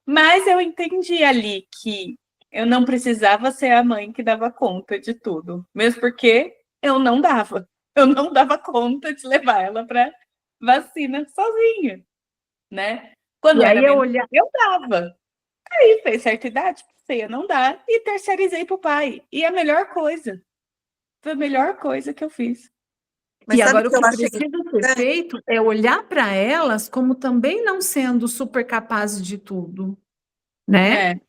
Mas eu entendi ali que eu não precisava ser a mãe que dava conta de tudo, mesmo porque eu não dava. Eu não dava conta de levar ela para vacina sozinha, né? Quando era menor, eu dava. Aí fez certa idade, passei a não dar e terceirizei para o pai. E a melhor coisa, foi a melhor coisa que eu fiz. Mas e agora o que precisa ser feito é olhar para elas como também não sendo super capazes de tudo, né?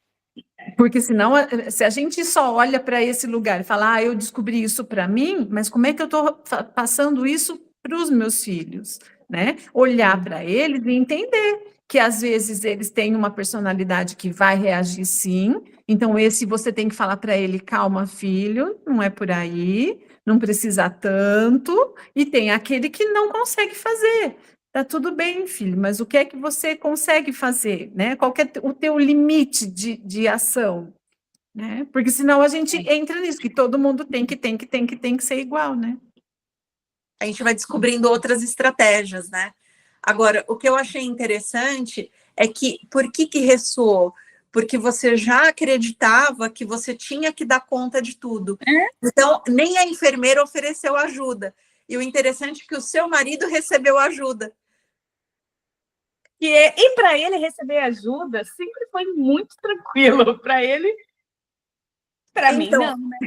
Porque senão, se a gente só olha para esse lugar e fala, eu descobri isso para mim, mas como é que eu estou passando isso para os meus filhos, né? Olhar para eles e entender que às vezes eles têm uma personalidade que vai reagir sim, então esse você tem que falar para ele, calma, filho, não é por aí, não precisa tanto, e tem aquele que não consegue fazer. Tá tudo bem, filho, mas o que é que você consegue fazer, né? Qual que é o teu limite de ação, né? Porque senão a gente entra nisso, que todo mundo tem que ser igual, né? A gente vai descobrindo outras estratégias, né? Agora, o que eu achei interessante é que, por que ressoou? Porque você já acreditava que você tinha que dar conta de tudo. Então, nem a enfermeira ofereceu ajuda. E o interessante é que o seu marido recebeu ajuda. E para ele receber ajuda sempre foi muito tranquilo. Para ele, para mim não, né?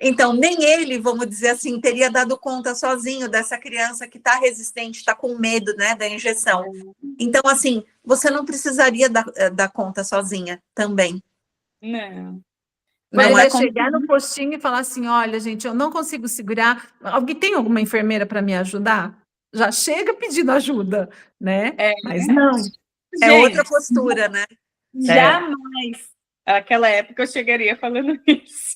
Então, nem ele, vamos dizer assim, teria dado conta sozinho dessa criança que está resistente, está com medo, né, da injeção. Então, assim, você não precisaria dar conta sozinha também. Não. Mas não é chegar no postinho e falar assim, olha, gente, eu não consigo segurar. Alguém tem alguma enfermeira para me ajudar? Já chega pedindo ajuda, né? Mas não. É outra postura, né? Jamais. Naquela época eu chegaria falando isso.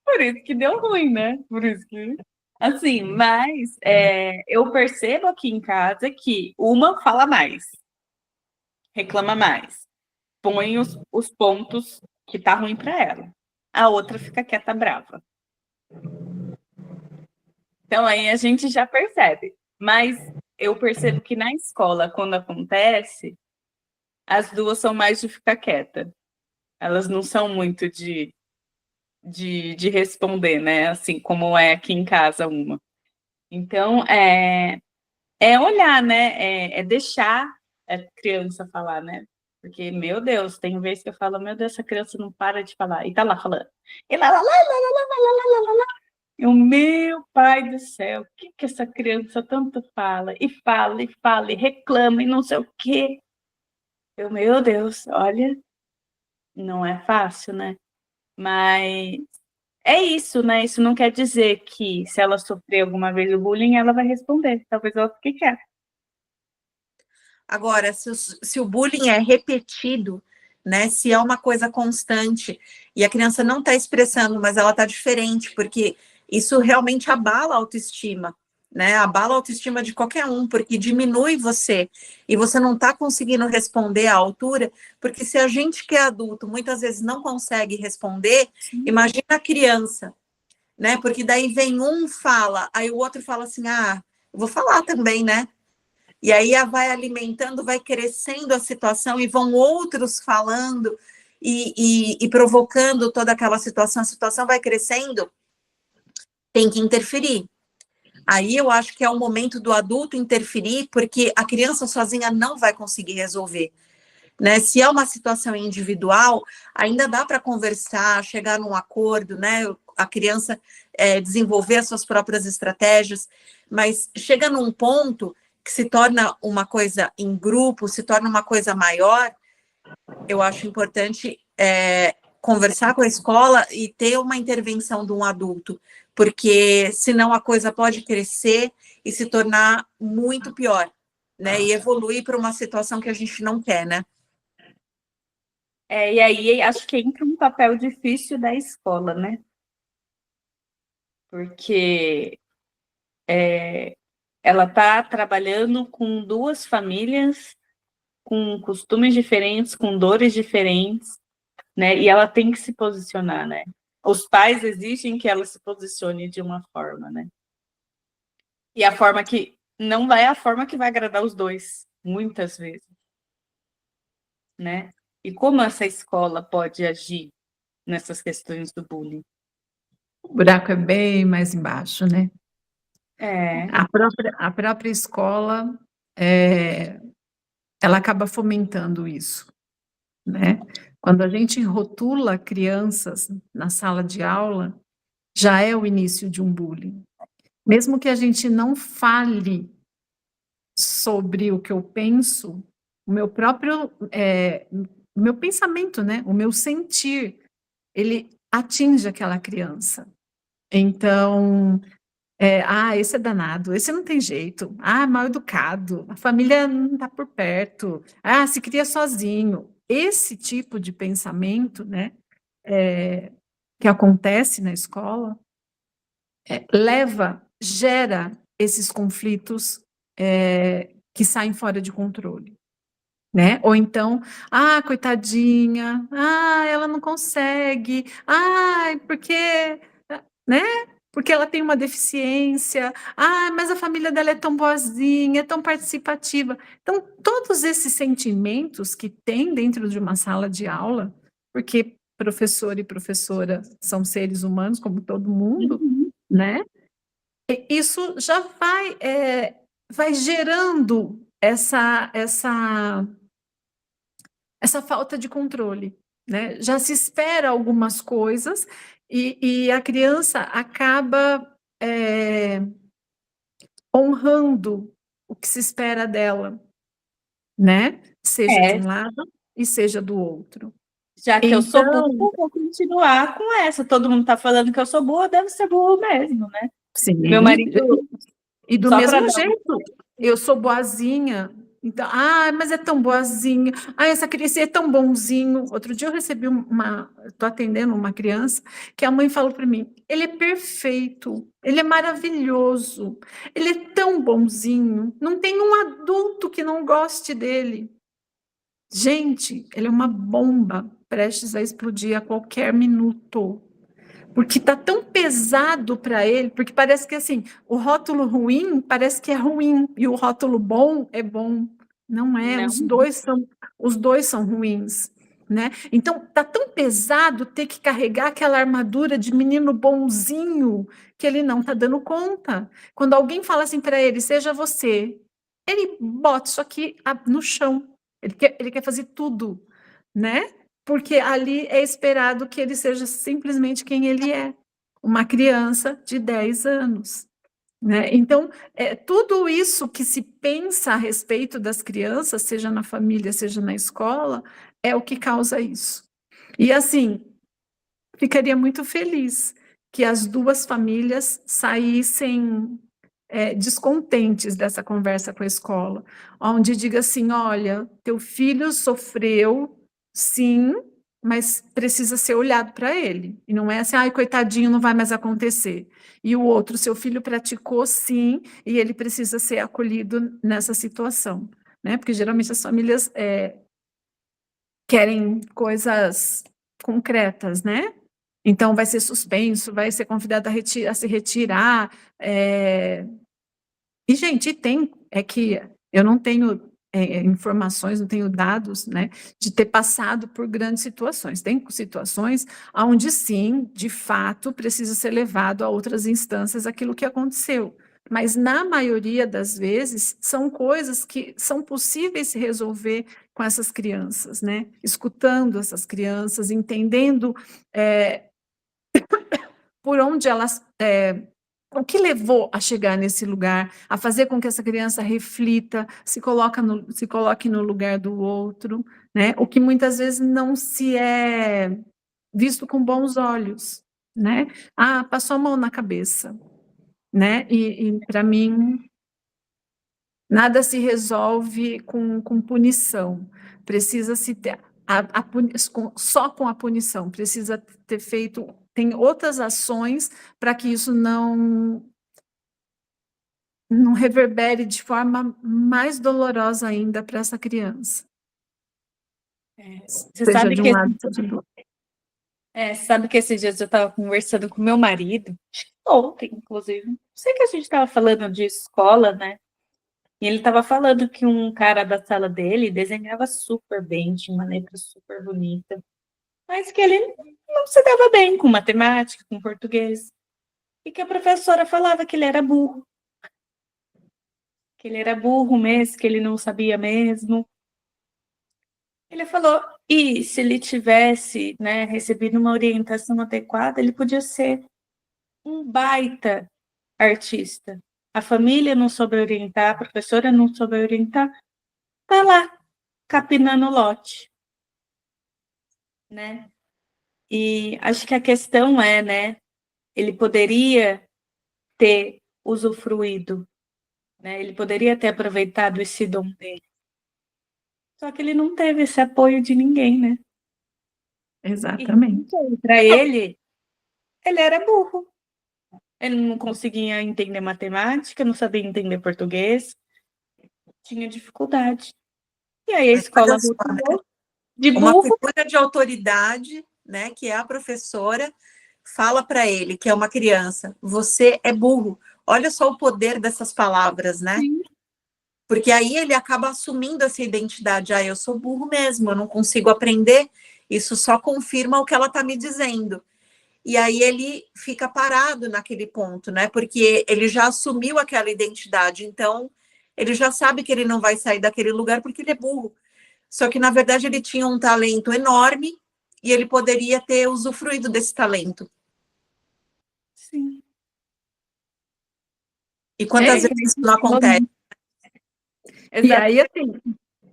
Por isso que deu ruim, né? Por isso que... Assim, mas eu percebo aqui em casa que uma fala mais, reclama mais, põe os pontos que tá ruim para ela. A outra fica quieta, brava. Então aí a gente já percebe. Mas eu percebo que na escola, quando acontece, as duas são mais de ficar quieta. Elas não são muito de responder, né? Assim como é aqui em casa uma. Então, é olhar, né? É deixar a criança falar, né? Porque, meu Deus, tem vezes que eu falo, meu Deus, essa criança não para de falar. E tá lá falando. E lá, lá, lá, lá, lá, lá, lá, lá, lá, lá. E o meu pai do céu, o que essa criança tanto fala? E fala, e fala, e reclama, e não sei o quê. Eu, meu Deus, olha, não é fácil, né? Mas é isso, né? Isso não quer dizer que se ela sofrer alguma vez o bullying, ela vai responder. Talvez ela fique quieta. Agora, se o bullying é repetido, né? Se é uma coisa constante e a criança não está expressando, mas ela está diferente, porque isso realmente abala a autoestima, né? Abala a autoestima de qualquer um, porque diminui você e você não está conseguindo responder à altura, porque se a gente que é adulto muitas vezes não consegue responder, imagina a criança, né? Porque daí vem um fala, aí o outro fala assim, ah, eu vou falar também, né? E aí vai alimentando, vai crescendo a situação e vão outros falando e provocando toda aquela situação, a situação vai crescendo, tem que interferir. Aí eu acho que é o momento do adulto interferir, porque a criança sozinha não vai conseguir resolver. Né? Se é uma situação individual, ainda dá para conversar, chegar num acordo, né? A criança desenvolver as suas próprias estratégias, mas chega num ponto que se torna uma coisa em grupo, se torna uma coisa maior, eu acho importante conversar com a escola e ter uma intervenção de um adulto, porque senão a coisa pode crescer e se tornar muito pior, né? E evoluir para uma situação que a gente não quer, né? E aí acho que entra um papel difícil da escola, né? Porque ela está trabalhando com duas famílias, com costumes diferentes, com dores diferentes, né? E ela tem que se posicionar, né? Os pais exigem que ela se posicione de uma forma, né? E a forma que não é a forma que vai agradar os dois, muitas vezes, né? E como essa escola pode agir nessas questões do bullying? O buraco é bem mais embaixo, né? É. A própria escola, ela acaba fomentando isso, né? Quando a gente rotula crianças na sala de aula, já é o início de um bullying. Mesmo que a gente não fale sobre o que eu penso, o meu próprio, meu pensamento, né? O meu sentir, ele atinge aquela criança. Então, esse é danado, esse não tem jeito, mal educado, a família não está por perto, se cria sozinho. Esse tipo de pensamento, né, que acontece na escola, gera esses conflitos que saem fora de controle. Né? Ou então, coitadinha, ela não consegue, porque, né? Porque ela tem uma deficiência, mas a família dela é tão boazinha, é tão participativa. Então, todos esses sentimentos que tem dentro de uma sala de aula, porque professor e professora são seres humanos, como todo mundo, né? E isso já vai gerando essa falta de controle, né? Já se espera algumas coisas e a criança acaba honrando o que se espera dela, né? Seja de um lado e seja do outro. Já que eu sou burro, vou continuar com essa. Todo mundo está falando que eu sou burra, deve ser burro mesmo, né? Sim. Meu marido... E do mesmo jeito, eu sou boazinha, então, mas é tão boazinha, essa criança é tão bonzinho. Outro dia eu recebi estou atendendo uma criança, que a mãe falou para mim, ele é perfeito, ele é maravilhoso, ele é tão bonzinho, não tem um adulto que não goste dele. Gente, ele é uma bomba prestes a explodir a qualquer minuto. porque está tão pesado para ele, porque parece que assim, o rótulo ruim parece que é ruim, e o rótulo bom é bom. Não é, Não. os dois são ruins, né? Então, está tão pesado ter que carregar aquela armadura de menino bonzinho que ele não está dando conta. Quando alguém fala assim para ele, seja você, ele bota isso aqui no chão. Ele quer fazer tudo, né? Porque ali é esperado que ele seja simplesmente quem ele é, uma criança de 10 anos. Né? Então, tudo isso que se pensa a respeito das crianças, seja na família, seja na escola, é o que causa isso. E assim, ficaria muito feliz que as duas famílias saíssem descontentes dessa conversa com a escola, onde diga assim, olha, teu filho sofreu, sim, mas precisa ser olhado para ele. E não é assim, ai, coitadinho, não vai mais acontecer. E o outro, seu filho praticou, sim, e ele precisa ser acolhido nessa situação. Né? Porque geralmente as famílias querem coisas concretas, né? Então, vai ser suspenso, vai ser convidado a se retirar. E, gente, é que eu não tenho informações, não tenho dados, né, de ter passado por grandes situações. Tem situações onde, sim, de fato, precisa ser levado a outras instâncias aquilo que aconteceu. Mas, na maioria das vezes, são coisas que são possíveis se resolver com essas crianças, né? Escutando essas crianças, entendendo por onde elas... o que levou a chegar nesse lugar, a fazer com que essa criança reflita, se coloque no lugar do outro, né? O que muitas vezes não se é visto com bons olhos, né? Ah, passou a mão na cabeça, né? E para mim, nada se resolve com punição. Precisa se ter só com a punição. Precisa ter feito, tem outras ações para que isso não reverbere de forma mais dolorosa ainda para essa criança. Você Seja sabe de um lado, seja do outro. sabe que esses dias eu estava conversando com meu marido, acho que ontem, inclusive. Sei que a gente estava falando de escola, né? E ele estava falando que um cara da sala dele desenhava super bem, tinha uma letra super bonita, mas que ele não se dava bem com matemática, com português. E que a professora falava que ele era burro. Que ele era burro mesmo, que ele não sabia mesmo. Ele falou, e se ele tivesse, né, recebido uma orientação adequada, ele podia ser um baita artista. A família não soube orientar, a professora não soube orientar, tá lá, capinando lote, né? E acho que a questão é, né, ele poderia ter usufruído, né? Ele poderia ter aproveitado esse dom dele. Só que ele não teve esse apoio de ninguém, né? Exatamente. Para ele era burro. Ele não conseguia entender matemática, não sabia entender português, tinha dificuldade. E aí a escola rotulou de uma burro. figura de autoridade, né, que é a professora, fala para ele, que é uma criança, você é burro. Olha só o poder dessas palavras, né? Sim. Porque aí ele acaba assumindo essa identidade. Ah, eu sou burro mesmo, eu não consigo aprender. Isso só confirma o que ela está me dizendo. E aí ele fica parado naquele ponto, né? Porque ele já assumiu aquela identidade. Então, ele já sabe que ele não vai sair daquele lugar porque ele é burro. Só que, na verdade, ele tinha um talento enorme e ele poderia ter usufruído desse talento. Sim. E quantas vezes isso não acontece? E aí, assim,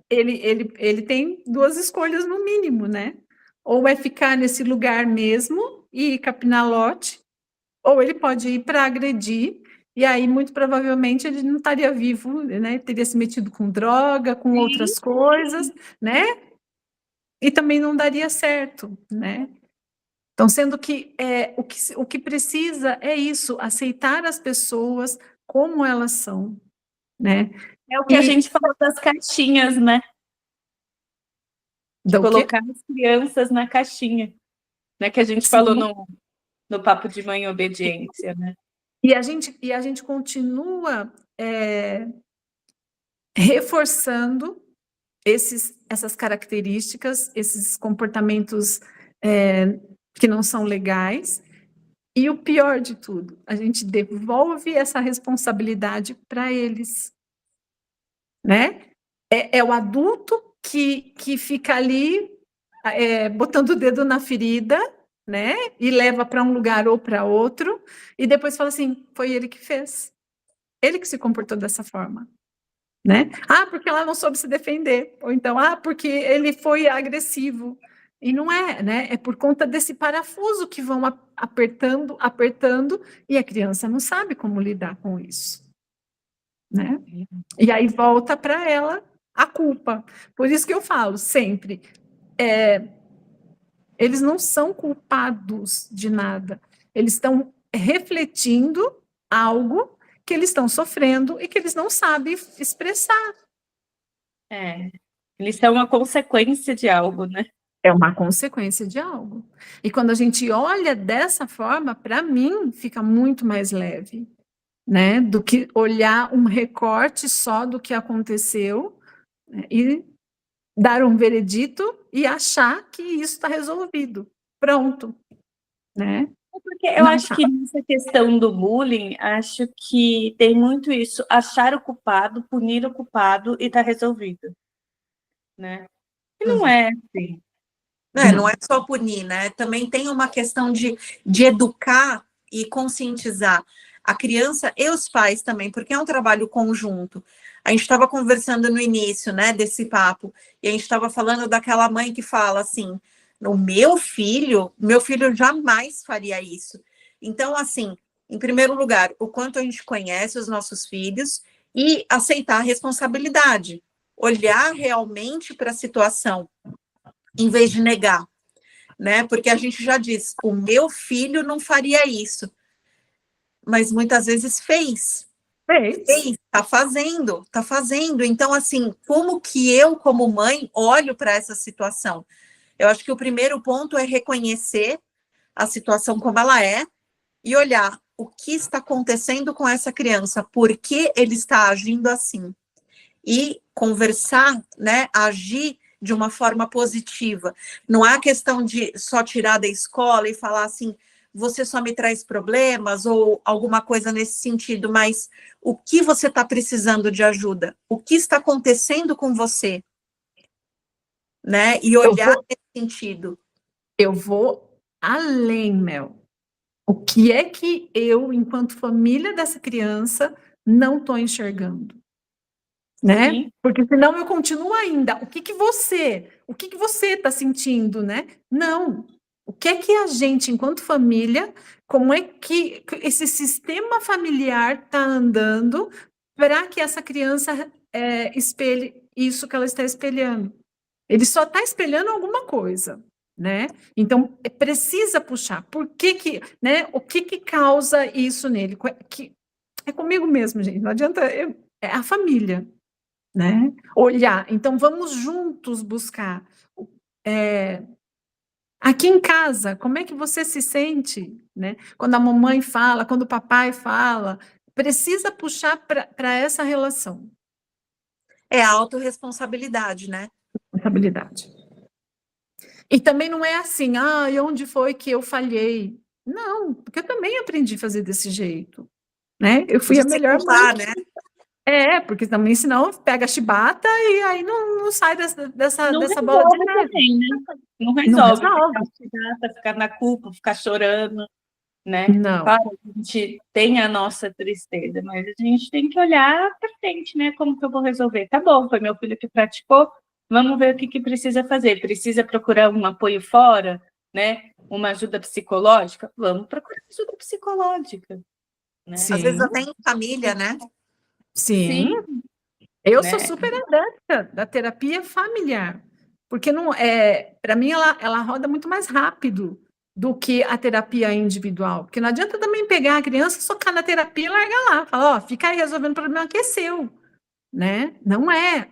ele tem duas escolhas no mínimo, né? Ou é ficar nesse lugar mesmo e capinar lote, ou ele pode ir para agredir, e aí, muito provavelmente, ele não estaria vivo, né? Teria se metido com droga, com outras coisas, né? E também não daria certo, né? Então, sendo que o que precisa é isso, aceitar as pessoas como elas são, né? É o que a gente falou das caixinhas, né? De Do quê? colocar as crianças na caixinha, né? Que a gente Sim. falou no papo de mãe obediência, né? E a gente continua reforçando essas características, esses comportamentos que não são legais. E o pior de tudo, a gente devolve essa responsabilidade para eles, né? É o adulto que fica ali botando o dedo na ferida, né? E leva para um lugar ou para outro, e depois fala assim, foi ele que fez. Ele que se comportou dessa forma, né? Ah, porque ela não soube se defender. Ou então, porque ele foi agressivo. E não é, né? É por conta desse parafuso que vão apertando, e a criança não sabe como lidar com isso, né? E aí volta para ela a culpa. Por isso que eu falo sempre, eles não são culpados de nada. Eles estão refletindo algo que eles estão sofrendo e que eles não sabem expressar. Eles são uma consequência de algo, né? É uma consequência de algo. E quando a gente olha dessa forma, para mim, fica muito mais leve, né? Do que olhar um recorte só do que aconteceu, né? E dar um veredito e achar que isso está resolvido. Pronto, né? Porque eu acho que nessa questão do bullying, acho que tem muito isso, achar o culpado, punir o culpado e tá resolvido, né? E não é assim. Não é só punir, né? Também tem uma questão de educar e conscientizar a criança e os pais também, porque é um trabalho conjunto. A gente estava conversando no início, né, desse papo, e a gente estava falando daquela mãe que fala assim, o meu filho jamais faria isso. Então, assim, em primeiro lugar, o quanto a gente conhece os nossos filhos e aceitar a responsabilidade, olhar realmente para a situação, em vez de negar, né? Porque a gente já diz, o meu filho não faria isso, mas muitas vezes fez, tá fazendo. Então, assim, como que eu, como mãe, olho para essa situação? Eu acho que o primeiro ponto é reconhecer a situação como ela é e olhar o que está acontecendo com essa criança, por que ele está agindo assim. E conversar, né, agir de uma forma positiva. Não há questão de só tirar da escola e falar assim, você só me traz problemas ou alguma coisa nesse sentido, mas o que você está precisando de ajuda? O que está acontecendo com você? Né? E olhar nesse sentido. Eu vou além, Mel. O que é que eu, enquanto família dessa criança, não estou enxergando? Né? Sim. Porque senão eu continuo ainda. O que você está sentindo, né? Não. O que é que a gente, enquanto família, como é que esse sistema familiar está andando para que essa criança espelhe isso que ela está espelhando? Ele só está espelhando alguma coisa, né? Então precisa puxar. Por que né? O que causa isso nele? É comigo mesmo, gente. Não adianta. É a família. Né? Olhar, então vamos juntos buscar. Aqui em casa, como é que você se sente, né? Quando a mamãe fala, quando o papai fala, precisa puxar para essa relação. É a autorresponsabilidade, né? Responsabilidade. E também não é assim, e onde foi que eu falhei? Não, porque eu também aprendi a fazer desse jeito, né? Eu fui a melhor mãe. Né? Porque também, senão, pega a chibata e aí não sai dessa bola de neve. Também, né? Não resolve. Ficar na culpa, ficar chorando, né? Não. Claro, a gente tem a nossa tristeza, mas a gente tem que olhar para frente, né? Como que eu vou resolver? Tá bom, foi meu filho que praticou, vamos ver o que precisa fazer. Precisa procurar um apoio fora, né? Uma ajuda psicológica? Vamos procurar ajuda psicológica. Né? Às vezes até em família, né? Sim. Eu sou super adepta da terapia familiar, porque não para mim ela roda muito mais rápido do que a terapia individual, porque não adianta também pegar a criança, socar na terapia e largar lá, falar, fica aí resolvendo o problema que é seu, né? Não é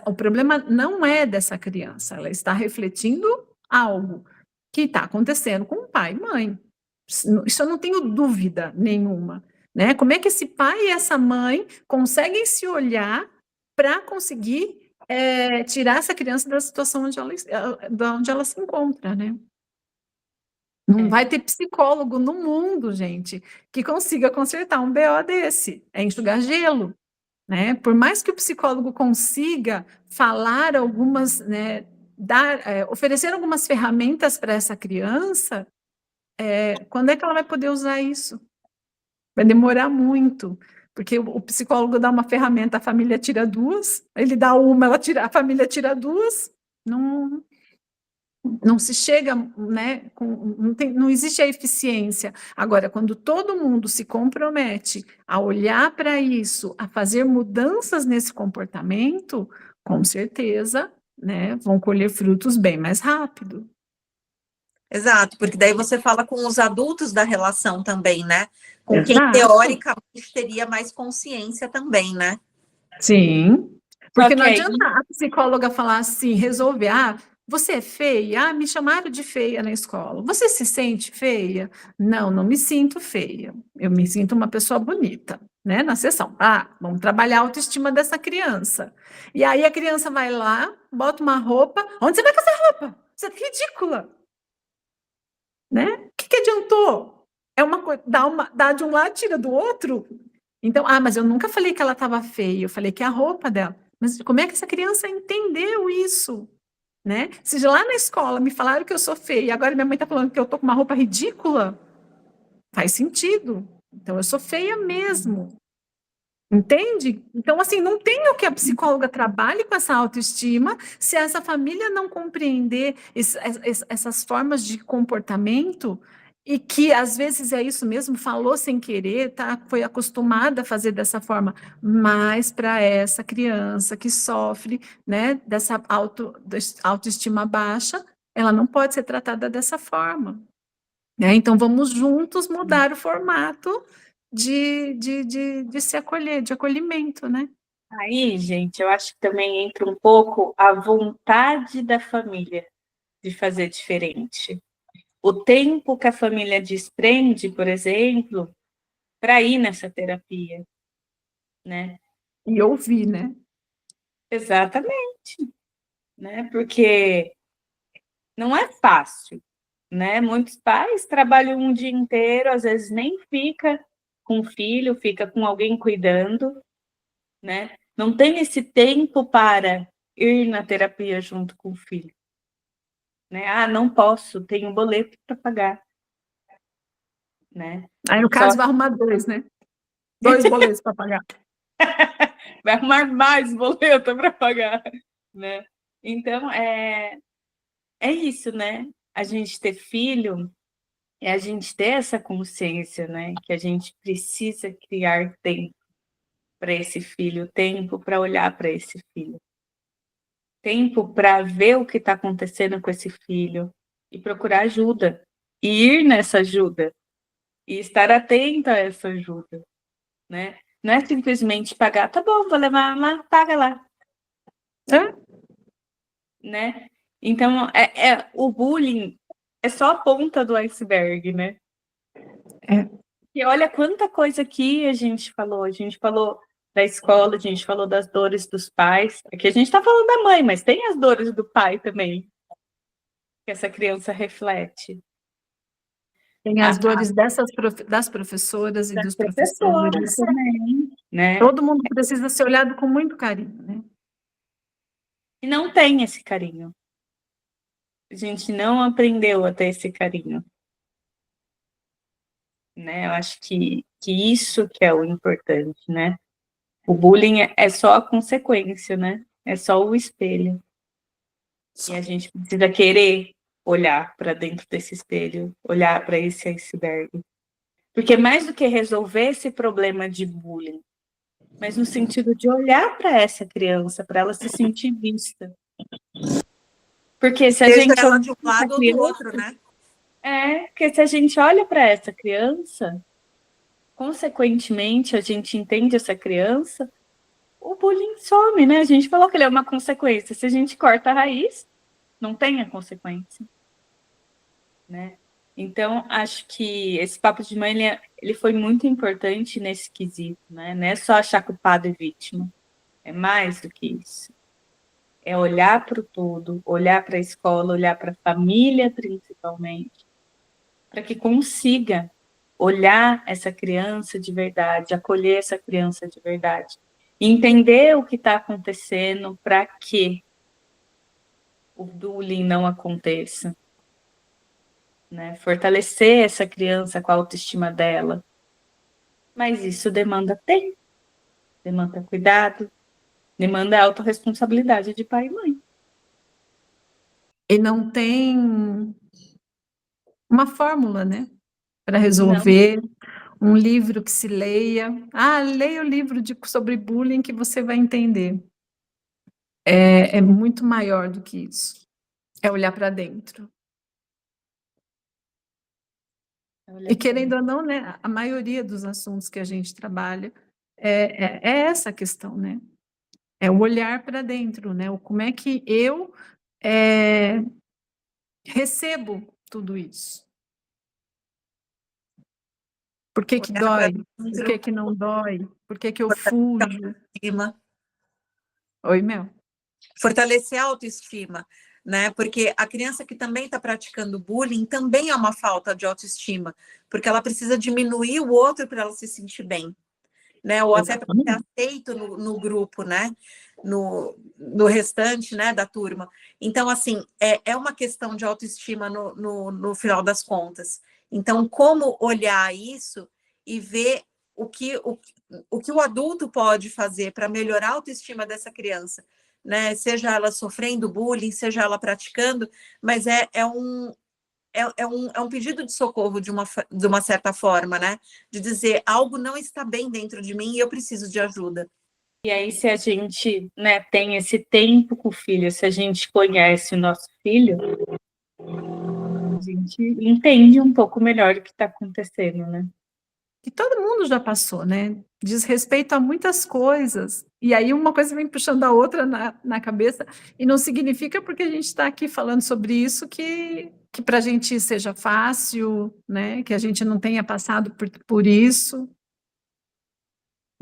o problema não é dessa criança, ela está refletindo algo que está acontecendo com o pai e mãe, Isso eu não tenho dúvida nenhuma, né? Como é que esse pai e essa mãe conseguem se olhar para conseguir tirar essa criança da situação onde ela se encontra, né? Não vai ter psicólogo no mundo, gente, que consiga consertar um BO desse. É enxugar gelo, né? Por mais que o psicólogo consiga falar algumas, né, oferecer algumas ferramentas para essa criança, quando é que ela vai poder usar isso? Vai demorar muito, porque o psicólogo dá uma ferramenta, a família tira duas, ele dá uma, a família tira duas, não se chega, né, não existe a eficiência. Agora, quando todo mundo se compromete a olhar para isso, a fazer mudanças nesse comportamento, com certeza, né, vão colher frutos bem mais rápido. Exato, porque daí você fala com os adultos da relação também, né? Com Exato. quem teoricamente teria mais consciência também, né? Sim, porque não Ok. adianta a psicóloga falar assim, resolver, você é feia? Me chamaram de feia na escola. Você se sente feia? Não, não me sinto feia. Eu me sinto uma pessoa bonita, né? Na sessão. Vamos trabalhar a autoestima dessa criança. E aí a criança vai lá, bota uma roupa. Onde você vai com essa roupa? Você é ridícula. Né? O que adiantou? É uma coisa, dá de um lado, tira do outro. Então, mas eu nunca falei que ela estava feia, eu falei que é a roupa dela. Mas como é que essa criança entendeu isso? Né? Se lá na escola me falaram que eu sou feia e agora minha mãe está falando que eu estou com uma roupa ridícula, faz sentido. Então, eu sou feia mesmo. Entende? Então, assim, não tem o que a psicóloga trabalhe com essa autoestima se essa família não compreender essas formas de comportamento e que, às vezes, é isso mesmo, falou sem querer, tá? Foi acostumada a fazer dessa forma, mas para essa criança que sofre, né, dessa autoestima baixa, ela não pode ser tratada dessa forma. Né? Então, vamos juntos mudar o formato de se acolher, de acolhimento, né? Aí, gente, eu acho que também entra um pouco a vontade da família de fazer diferente. O tempo que a família desprende, por exemplo, para ir nessa terapia, né? E ouvir, né? Exatamente, né? Porque não é fácil, né? Muitos pais trabalham um dia inteiro, às vezes nem fica com o filho, fica com alguém cuidando, né? Não tem esse tempo para ir na terapia junto com o filho. Né? Não posso, tenho um boleto para pagar. Né? Aí, no caso, vai arrumar dois, né? 2 boletos para pagar. Vai arrumar mais boleto para pagar. Né? Então, é isso, né? A gente ter filho é a gente ter essa consciência, né? Que a gente precisa criar tempo para esse filho, tempo para olhar para esse filho. Tempo para ver o que está acontecendo com esse filho e procurar ajuda, e ir nessa ajuda, e estar atento a essa ajuda, né? Não é simplesmente pagar, tá bom, vou levar lá, paga lá. Né? Então, o bullying é só a ponta do iceberg, né? E olha quanta coisa aqui a gente falou da escola, a gente falou das dores dos pais. Aqui a gente está falando da mãe, mas tem as dores do pai também, que essa criança reflete. Tem as dores das professoras e dos professores também, né? Todo mundo precisa ser olhado com muito carinho, né? E não tem esse carinho. A gente não aprendeu a ter esse carinho. Né? Eu acho que isso que é o importante, né? O bullying é só a consequência, né? É só o espelho. E a gente precisa querer olhar para dentro desse espelho, olhar para esse iceberg. Porque mais do que resolver esse problema de bullying, mas no sentido de olhar para essa criança, para ela se sentir vista. Porque se a gente ela de um lado ou do outro, né? Porque se a gente olha para essa criança, consequentemente a gente entende essa criança, o bullying some, né? A gente falou que ele é uma consequência. Se a gente corta a raiz, não tem a consequência. Né? Então, acho que esse papo de mãe, ele foi muito importante nesse quesito, né? Não é só achar culpado e vítima, é mais do que isso. É olhar para o todo, olhar para a escola, olhar para a família, principalmente, para que consiga olhar essa criança de verdade, acolher essa criança de verdade, entender o que está acontecendo para que o bullying não aconteça, né? Fortalecer essa criança com a autoestima dela. Mas isso demanda tempo, demanda cuidado, demanda autorresponsabilidade de pai e mãe. E não tem uma fórmula, né, para resolver, um livro que se leia. Ah, leia o livro sobre bullying que você vai entender. É muito maior do que isso. É olhar para dentro. E querendo ou não, né, a maioria dos assuntos que a gente trabalha é essa questão, né? É o olhar para dentro, né? Como é que eu recebo tudo isso? Por que que dói? Por que que não dói? Por que que eu fujo? Oi, Mel. Fortalecer a autoestima, né? Porque a criança que também está praticando bullying também é uma falta de autoestima, porque ela precisa diminuir o outro para ela se sentir bem, né? Ou até para ser aceito no grupo, né? No restante, né, da turma. Então, assim, é uma questão de autoestima no final das contas. Então, como olhar isso e ver o que o adulto pode fazer para melhorar a autoestima dessa criança, né? Seja ela sofrendo bullying, seja ela praticando, mas é um pedido de socorro de uma certa forma, né? De dizer, algo não está bem dentro de mim e eu preciso de ajuda. E aí, se a gente, né, tem esse tempo com o filho, se a gente conhece o nosso filho, a gente entende um pouco melhor o que está acontecendo, né? Que todo mundo já passou, né? Diz respeito a muitas coisas. E aí uma coisa vem puxando a outra na cabeça, e não significa porque a gente está aqui falando sobre isso que para a gente seja fácil, né? Que a gente não tenha passado por isso.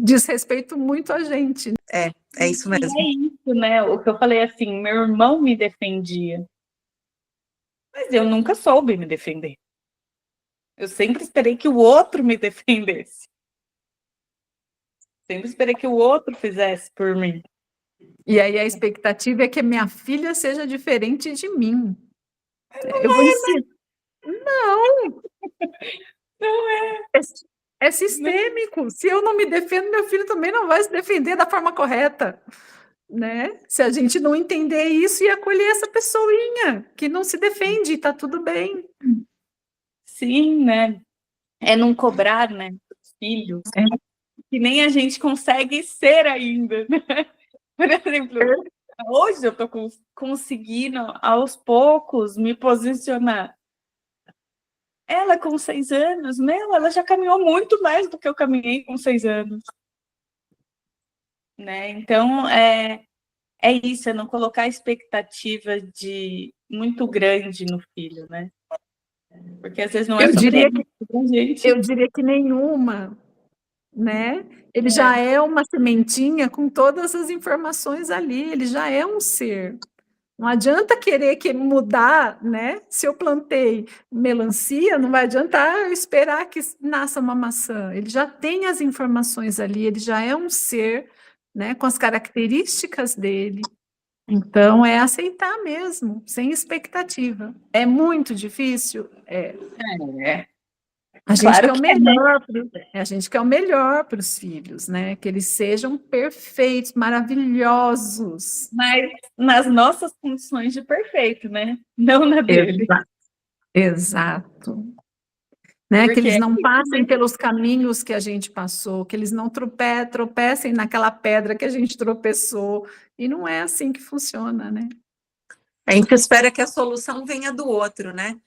Diz respeito muito a gente. É isso mesmo. E é isso, né? O que eu falei assim, meu irmão me defendia, mas eu nunca soube me defender. Eu sempre esperei que o outro me defendesse. Sempre esperei que o outro fizesse por mim. E aí a expectativa é que a minha filha seja diferente de mim. Eu vou ensinar. Não! Não é. É sistêmico. Se eu não me defendo, meu filho também não vai se defender da forma correta, né? Se a gente não entender isso e acolher essa pessoinha que não se defende, tá tudo bem. Sim, né? É não cobrar, né? Os filhos, que nem a gente consegue ser ainda, né? Por exemplo, hoje eu tô conseguindo, aos poucos, me posicionar. Ela com 6 anos, ela já caminhou muito mais do que eu caminhei com 6 anos. Né? Então, é isso, é não colocar expectativa muito grande no filho, né? Porque às vezes não é sobre gente. Eu diria que nenhuma, né? Ele já é uma sementinha com todas as informações ali, ele já é um ser. Não adianta querer mudar, né? Se eu plantei melancia, não vai adiantar esperar que nasça uma maçã. Ele já tem as informações ali, ele já é um ser, né? Com as características dele. Então, é aceitar mesmo, sem expectativa. É muito difícil? A gente Claro quer o melhor, a gente quer o melhor para os filhos, né? Que eles sejam perfeitos, maravilhosos. Mas nas nossas condições de perfeito, né? Não na dele. Exato. Né? Que eles não passem pelos caminhos que a gente passou, que eles não tropecem naquela pedra que a gente tropeçou. E não é assim que funciona, né? A gente espera que a solução venha do outro, né?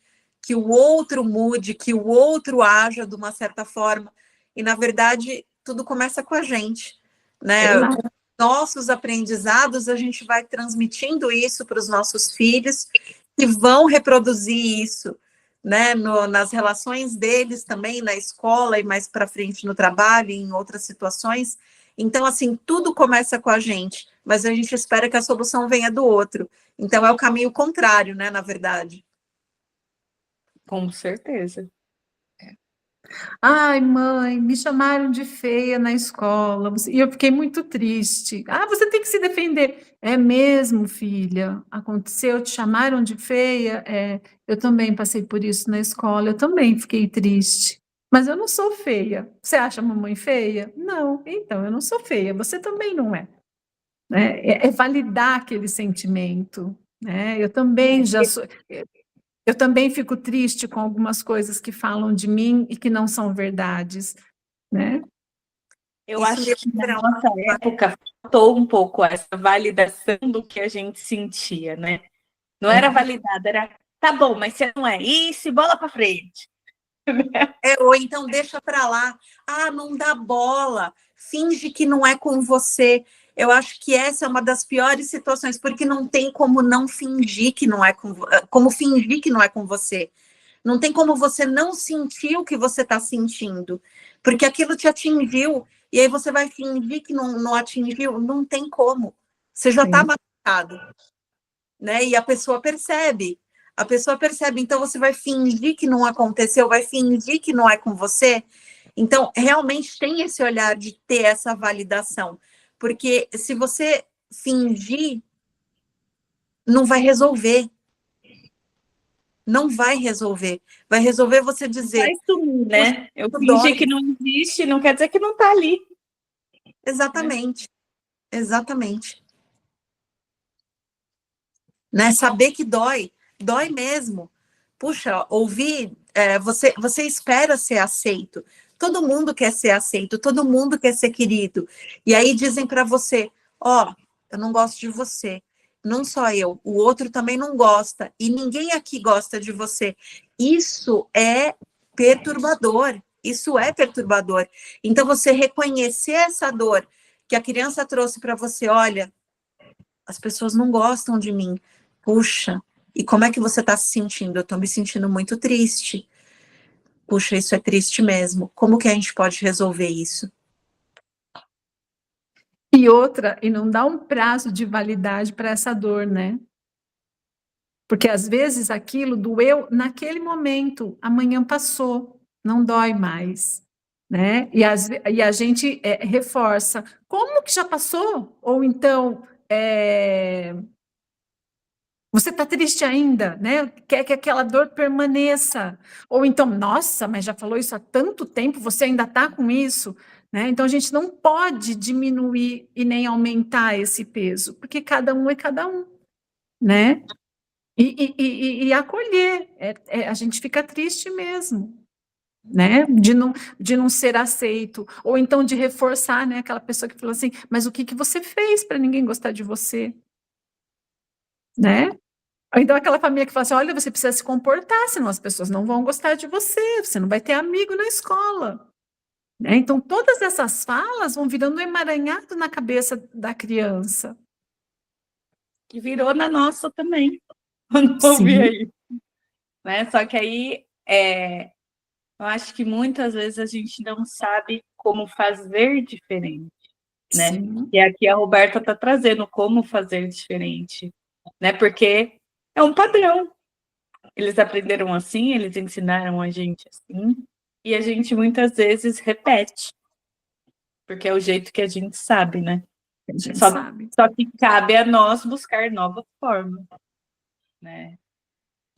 Que o outro mude, que o outro haja de uma certa forma. E, na verdade, tudo começa com a gente, né? Com nossos aprendizados, a gente vai transmitindo isso para os nossos filhos, que vão reproduzir isso, né, nas relações deles também, na escola e mais para frente no trabalho, em outras situações. Então, assim, tudo começa com a gente, mas a gente espera que a solução venha do outro. Então, é o caminho contrário, né, na verdade. Com certeza. Ai, mãe, me chamaram de feia na escola, e eu fiquei muito triste. Ah, você tem que se defender. É mesmo, filha, aconteceu, te chamaram de feia? É, eu também passei por isso na escola, eu também fiquei triste. Mas eu não sou feia. Você acha a mamãe feia? Não, então eu não sou feia, você também não é. Né? É validar aquele sentimento. Né? Eu também já sou. Eu também fico triste com algumas coisas que falam de mim e que não são verdades, né? Eu Isso acho me que na lembra nossa época faltou um pouco essa validação do que a gente sentia, né? Não era validado, era tá bom, mas você não é isso, e bola para frente. ou então deixa para lá. Ah, não dá bola. Finge que não é com você. Eu acho que essa é uma das piores situações, porque não tem como não fingir que não é como fingir que não é com você. Não tem como você não sentir o que você está sentindo, porque aquilo te atingiu, e aí você vai fingir que não atingiu, não tem como. Você já está machucado, né? E a pessoa percebe. A pessoa percebe, então você vai fingir que não aconteceu, vai fingir que não é com você. Então, realmente tem esse olhar de ter essa validação. Porque se você fingir, não vai resolver. Não vai resolver. Vai resolver você dizer. Vai sumir, né? Eu fingi dói. que não existe, não quer dizer que não está ali. Exatamente. Exatamente. Né? Saber que dói mesmo. Puxa, ouvir, você espera ser aceito. Todo mundo quer ser aceito, todo mundo quer ser querido. E aí dizem para você, ó, eu não gosto de você. Não só eu, o outro também não gosta. E ninguém aqui gosta de você. Isso é perturbador. Isso é perturbador. Então, você reconhecer essa dor que a criança trouxe para você, olha, as pessoas não gostam de mim. Puxa, e como é que você está se sentindo? Eu estou me sentindo muito triste. Puxa, isso é triste mesmo. Como que a gente pode resolver isso? E outra, e não dá um prazo de validade para essa dor, né? Porque às vezes aquilo doeu naquele momento, amanhã passou, não dói mais, né? E a gente reforça, como que já passou? Ou então, você está triste ainda, né? Quer que aquela dor permaneça. Ou então, nossa, mas já falou isso há tanto tempo, você ainda está com isso, né? Então a gente não pode diminuir e nem aumentar esse peso, porque cada um é cada um, né? E acolher, a gente fica triste mesmo, né? De não ser aceito, ou então de reforçar, né? Aquela pessoa que falou assim, mas o que que você fez para ninguém gostar de você, né? Ou então aquela família que fala assim, olha, você precisa se comportar, senão as pessoas não vão gostar de você, você não vai ter amigo na escola, né? Então todas essas falas vão virando um emaranhado na cabeça da criança. Que virou na nossa também, quando eu ouvi aí. Né? Só que aí, eu acho que muitas vezes a gente não sabe como fazer diferente, né? Sim. E aqui a Roberta está trazendo como fazer diferente, né? Porque é um padrão. Eles aprenderam assim, eles ensinaram a gente assim, e a gente muitas vezes repete, porque é o jeito que a gente sabe, né? A gente Só sabe. que cabe a nós buscar novas formas, né?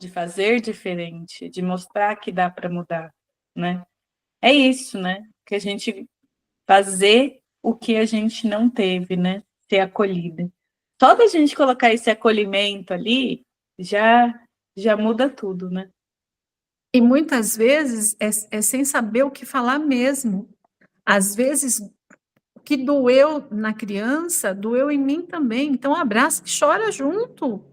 De fazer diferente, de mostrar que dá para mudar, né? É isso, né? Que a gente fazer o que a gente não teve, né? Ser acolhida. Só da gente colocar esse acolhimento ali, já muda tudo, né? E muitas vezes é sem saber o que falar mesmo. Às vezes, o que doeu na criança, doeu em mim também. Então, abraça e chora junto.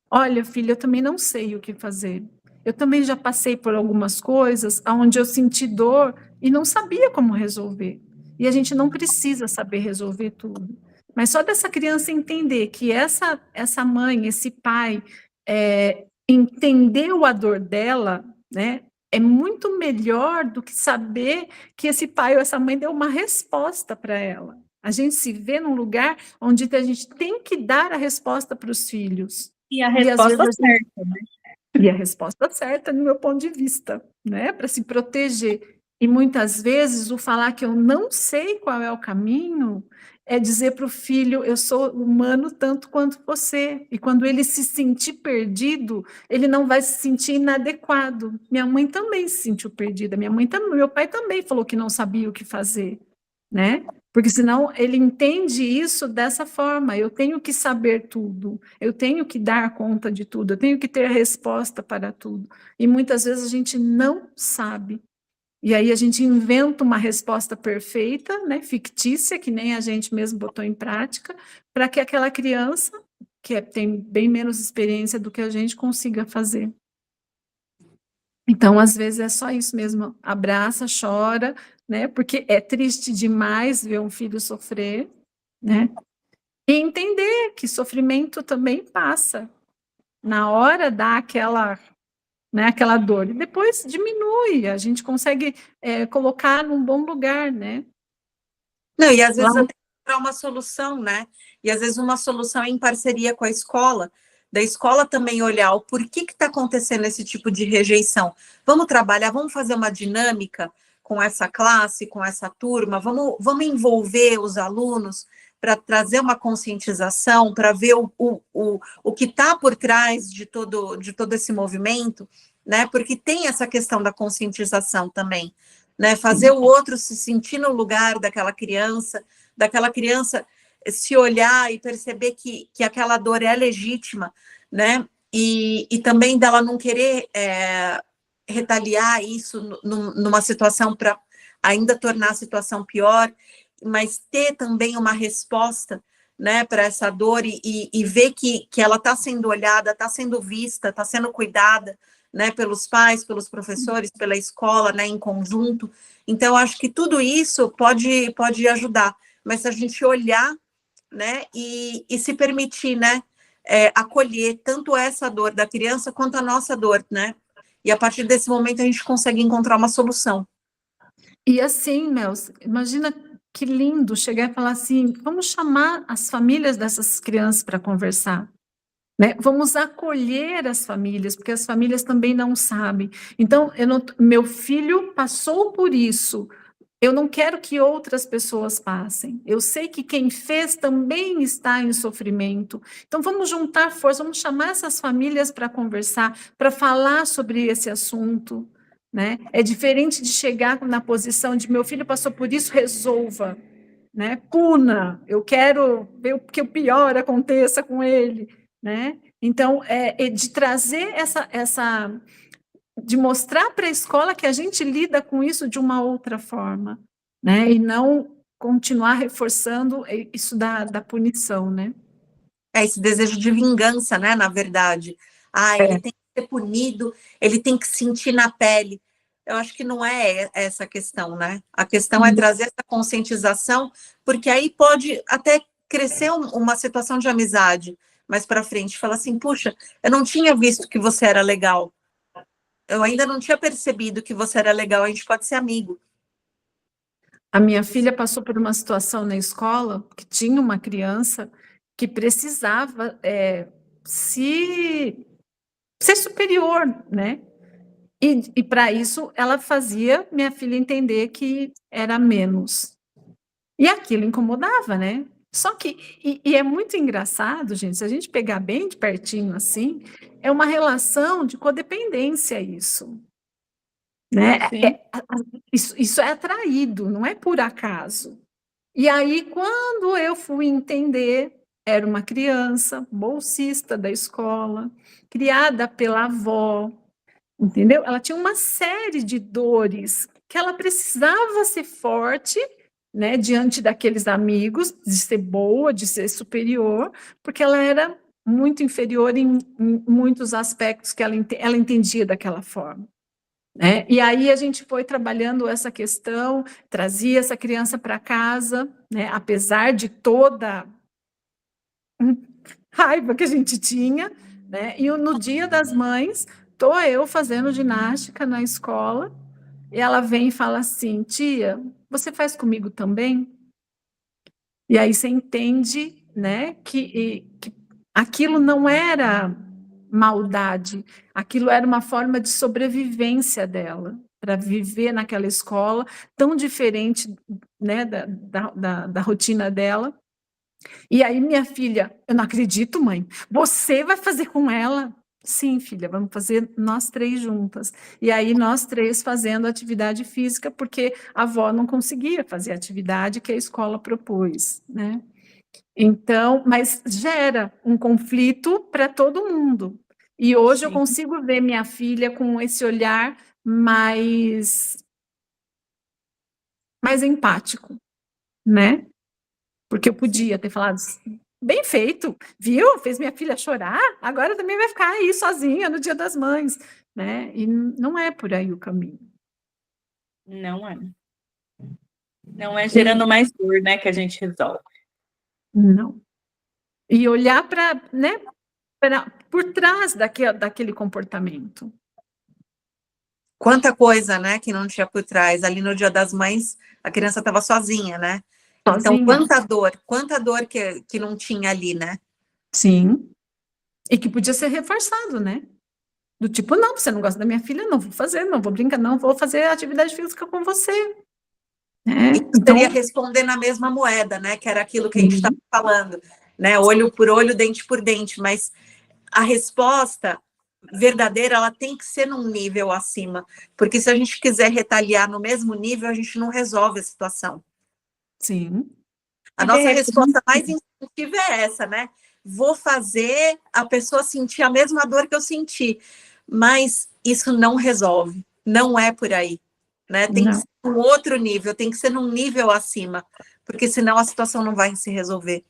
Olha, filha, eu também não sei o que fazer. Eu também já passei por algumas coisas onde eu senti dor e não sabia como resolver. E a gente não precisa saber resolver tudo. Mas só dessa criança entender que essa mãe, esse pai, entender a dor dela, né, é muito melhor do que saber que esse pai ou essa mãe deu uma resposta para ela. A gente se vê num lugar onde a gente tem que dar a resposta para os filhos. E a resposta certa, né? E a resposta certa, no meu ponto de vista, né, para se proteger. E muitas vezes o falar que eu não sei qual é o caminho é dizer para o filho, eu sou humano tanto quanto você. E quando ele se sentir perdido, ele não vai se sentir inadequado. Minha mãe também se sentiu perdida, meu pai também falou que não sabia o que fazer, né? Porque senão ele entende isso dessa forma, eu tenho que saber tudo, eu tenho que dar conta de tudo, eu tenho que ter resposta para tudo. E muitas vezes a gente não sabe. E aí a gente inventa uma resposta perfeita, né, fictícia, que nem a gente mesmo botou em prática, para que aquela criança, que tem bem menos experiência do que a gente, consiga fazer. Então, às vezes, é só isso mesmo, abraça, chora, né, porque é triste demais ver um filho sofrer, né, e entender que sofrimento também passa. Na hora dá aquela, né, aquela dor, e depois diminui, a gente consegue colocar num bom lugar, né. Não, e às vezes até encontrar uma solução, né? E às vezes uma solução em parceria com a escola, da escola também olhar o porquê que está acontecendo esse tipo de rejeição. Vamos trabalhar, vamos fazer uma dinâmica com essa classe, com essa turma, vamos envolver os alunos para trazer uma conscientização, para ver o que está por trás de todo esse movimento, né? Porque tem essa questão da conscientização também, né? Fazer o outro se sentir no lugar daquela criança se olhar e perceber que aquela dor é legítima, né? E também dela não querer retaliar isso numa situação para ainda tornar a situação pior, mas ter também uma resposta, né, para essa dor e ver que ela está sendo olhada, está sendo vista, está sendo cuidada, né, pelos pais, pelos professores, pela escola, né, em conjunto. Então, acho que tudo isso pode ajudar, mas se a gente olhar, né, e se permitir, né, acolher tanto essa dor da criança quanto a nossa dor, né, e a partir desse momento a gente consegue encontrar uma solução. E assim, Mel, imagina que lindo chegar e falar assim, vamos chamar as famílias dessas crianças para conversar, né? Vamos acolher as famílias, porque as famílias também não sabem. Então, meu filho passou por isso, eu não quero que outras pessoas passem. Eu sei que quem fez também está em sofrimento. Então, vamos juntar forças, vamos chamar essas famílias para conversar, para falar sobre esse assunto, né? É diferente de chegar na posição de meu filho passou por isso, resolva, né? Puna, eu quero ver que o pior aconteça com ele, né? Então, de trazer de mostrar para a escola que a gente lida com isso de uma outra forma, né? E não continuar reforçando isso da punição, né? Esse desejo de vingança, né, na verdade. Ele tem que ser punido, ele tem que sentir na pele. Eu acho que não é essa a questão, né? A questão é trazer essa conscientização, porque aí pode até crescer uma situação de amizade mais para frente. Fala assim, puxa, eu não tinha visto que você era legal. Eu ainda não tinha percebido que você era legal, a gente pode ser amigo. A minha filha passou por uma situação na escola que tinha uma criança que precisava ser superior, né? E para isso ela fazia minha filha entender que era menos. E aquilo incomodava, né? Só que, e é muito engraçado, gente, se a gente pegar bem de pertinho assim, é uma relação de codependência isso. Né? Isso é atraído, não é por acaso. E aí, quando eu fui entender, era uma criança, bolsista da escola, criada pela avó, entendeu? Ela tinha uma série de dores que ela precisava ser forte, né, diante daqueles amigos, de ser boa, de ser superior, porque ela era muito inferior em muitos aspectos que ela entendia daquela forma. Né? E aí a gente foi trabalhando essa questão, trazia essa criança para casa, né? Apesar de toda raiva que a gente tinha, né? E no Dia das Mães, estou eu fazendo ginástica na escola, e ela vem e fala assim, tia, você faz comigo também? E aí você entende, né, que aquilo não era maldade, aquilo era uma forma de sobrevivência dela, para viver naquela escola tão diferente, né, da rotina dela. E aí minha filha, eu não acredito, mãe, você vai fazer com ela? Sim, filha, vamos fazer nós 3 juntas. E aí nós 3 fazendo atividade física, porque a avó não conseguia fazer a atividade que a escola propôs, né? Então, mas gera um conflito para todo mundo. E hoje eu Sim. consigo ver minha filha com esse olhar mais empático, né? Porque eu podia ter falado, bem feito, viu? Fez minha filha chorar, agora também vai ficar aí sozinha no Dia das Mães, né? E não é por aí o caminho. Não é. Não é gerando mais dor, né, que a gente resolve. Não. E olhar para, né, por trás daquele comportamento. Quanta coisa, né, que não tinha por trás. Ali no Dia das Mães, a criança estava sozinha, né? Então, Sozinha. quanta dor que não tinha ali, né? Sim. E que podia ser reforçado, né? Do tipo, não, você não gosta da minha filha, não vou fazer, não vou brincar, não vou fazer atividade física com você. E Então, poderia responder na mesma moeda, né? Que era aquilo que a gente estava falando, né? Olho por olho, dente por dente. Mas a resposta verdadeira, ela tem que ser num nível acima. Porque se a gente quiser retaliar no mesmo nível, a gente não resolve a situação. sim. A E nossa de repente- resposta mais instintiva é essa, né? Vou fazer a pessoa sentir a mesma dor que eu senti. Mas isso não resolve. Não é por aí. Né? Tem que Não. ser um outro nível, tem que ser num nível acima. Porque senão a situação não vai se resolver.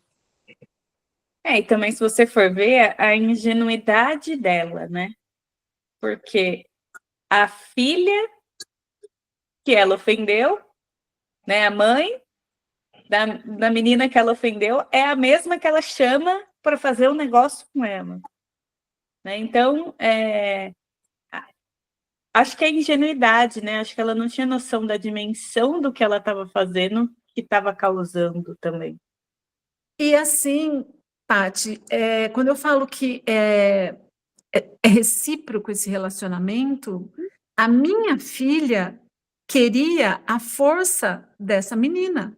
E também se você for ver a ingenuidade dela, né? Porque a filha que ela ofendeu, né, a mãe da menina que ela ofendeu, é a mesma que ela chama para fazer um negócio com ela. Né? Então, acho que é ingenuidade, né? Acho que ela não tinha noção da dimensão do que ela estava fazendo, que estava causando também. E assim, Paty, quando eu falo que é recíproco esse relacionamento, a minha filha queria a força dessa menina,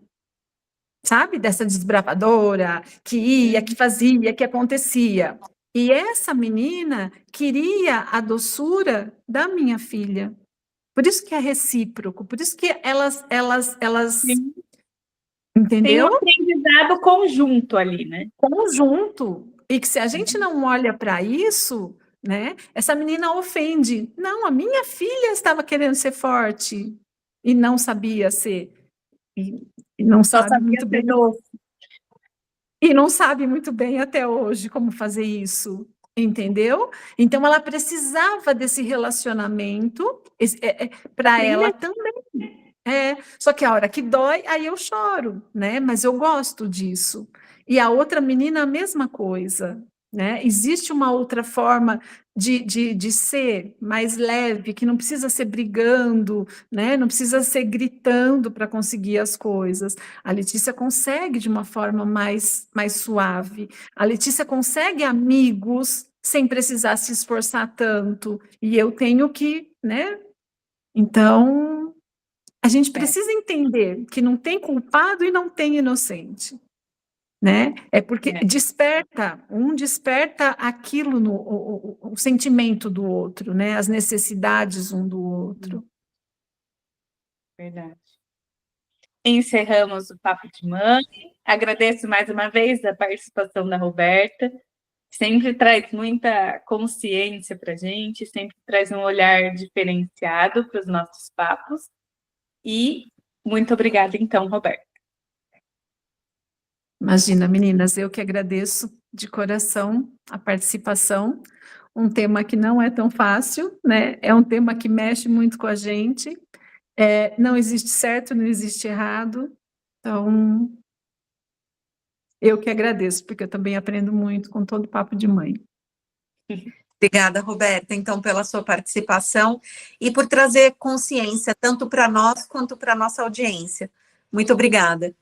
sabe? Dessa desbravadora, que ia, que fazia, que acontecia. E essa menina queria a doçura da minha filha. Por isso que é recíproco, por isso que elas Sim. Tem um entendeu? aprendizado conjunto ali, né? Conjunto. E que se a gente não olha para isso, né? Essa menina ofende. Não, a minha filha estava querendo ser forte e não sabia ser. E não Só sabe sabia muito ser bem. doce. E não sabe muito bem até hoje como fazer isso. Entendeu? Então ela precisava desse relacionamento para ela Filha, também. Só que a hora que dói, aí eu choro, né? Mas eu gosto disso. E a outra menina, a mesma coisa, né? Existe uma outra forma de ser mais leve, que não precisa ser brigando, né? Não precisa ser gritando para conseguir as coisas. A Letícia consegue de uma forma mais suave. A Letícia consegue amigos sem precisar se esforçar tanto. E eu tenho que, né? Então, a gente precisa entender que não tem culpado e não tem inocente, né? É porque desperta aquilo o sentimento do outro, né? As necessidades um do outro. verdade. Encerramos o Papo de Mãe. Agradeço mais uma vez a participação da Roberta. Sempre traz muita consciência para a gente, sempre traz um olhar diferenciado para os nossos papos. E muito obrigada, então, Roberta. Imagina, meninas, eu que agradeço de coração a participação. Um tema que não é tão fácil, né? É um tema que mexe muito com a gente. Não existe certo, não existe errado. Então, eu que agradeço, porque eu também aprendo muito com todo papo de mãe. Obrigada, Roberta, então, pela sua participação e por trazer consciência tanto para nós quanto para a nossa audiência. Muito obrigada.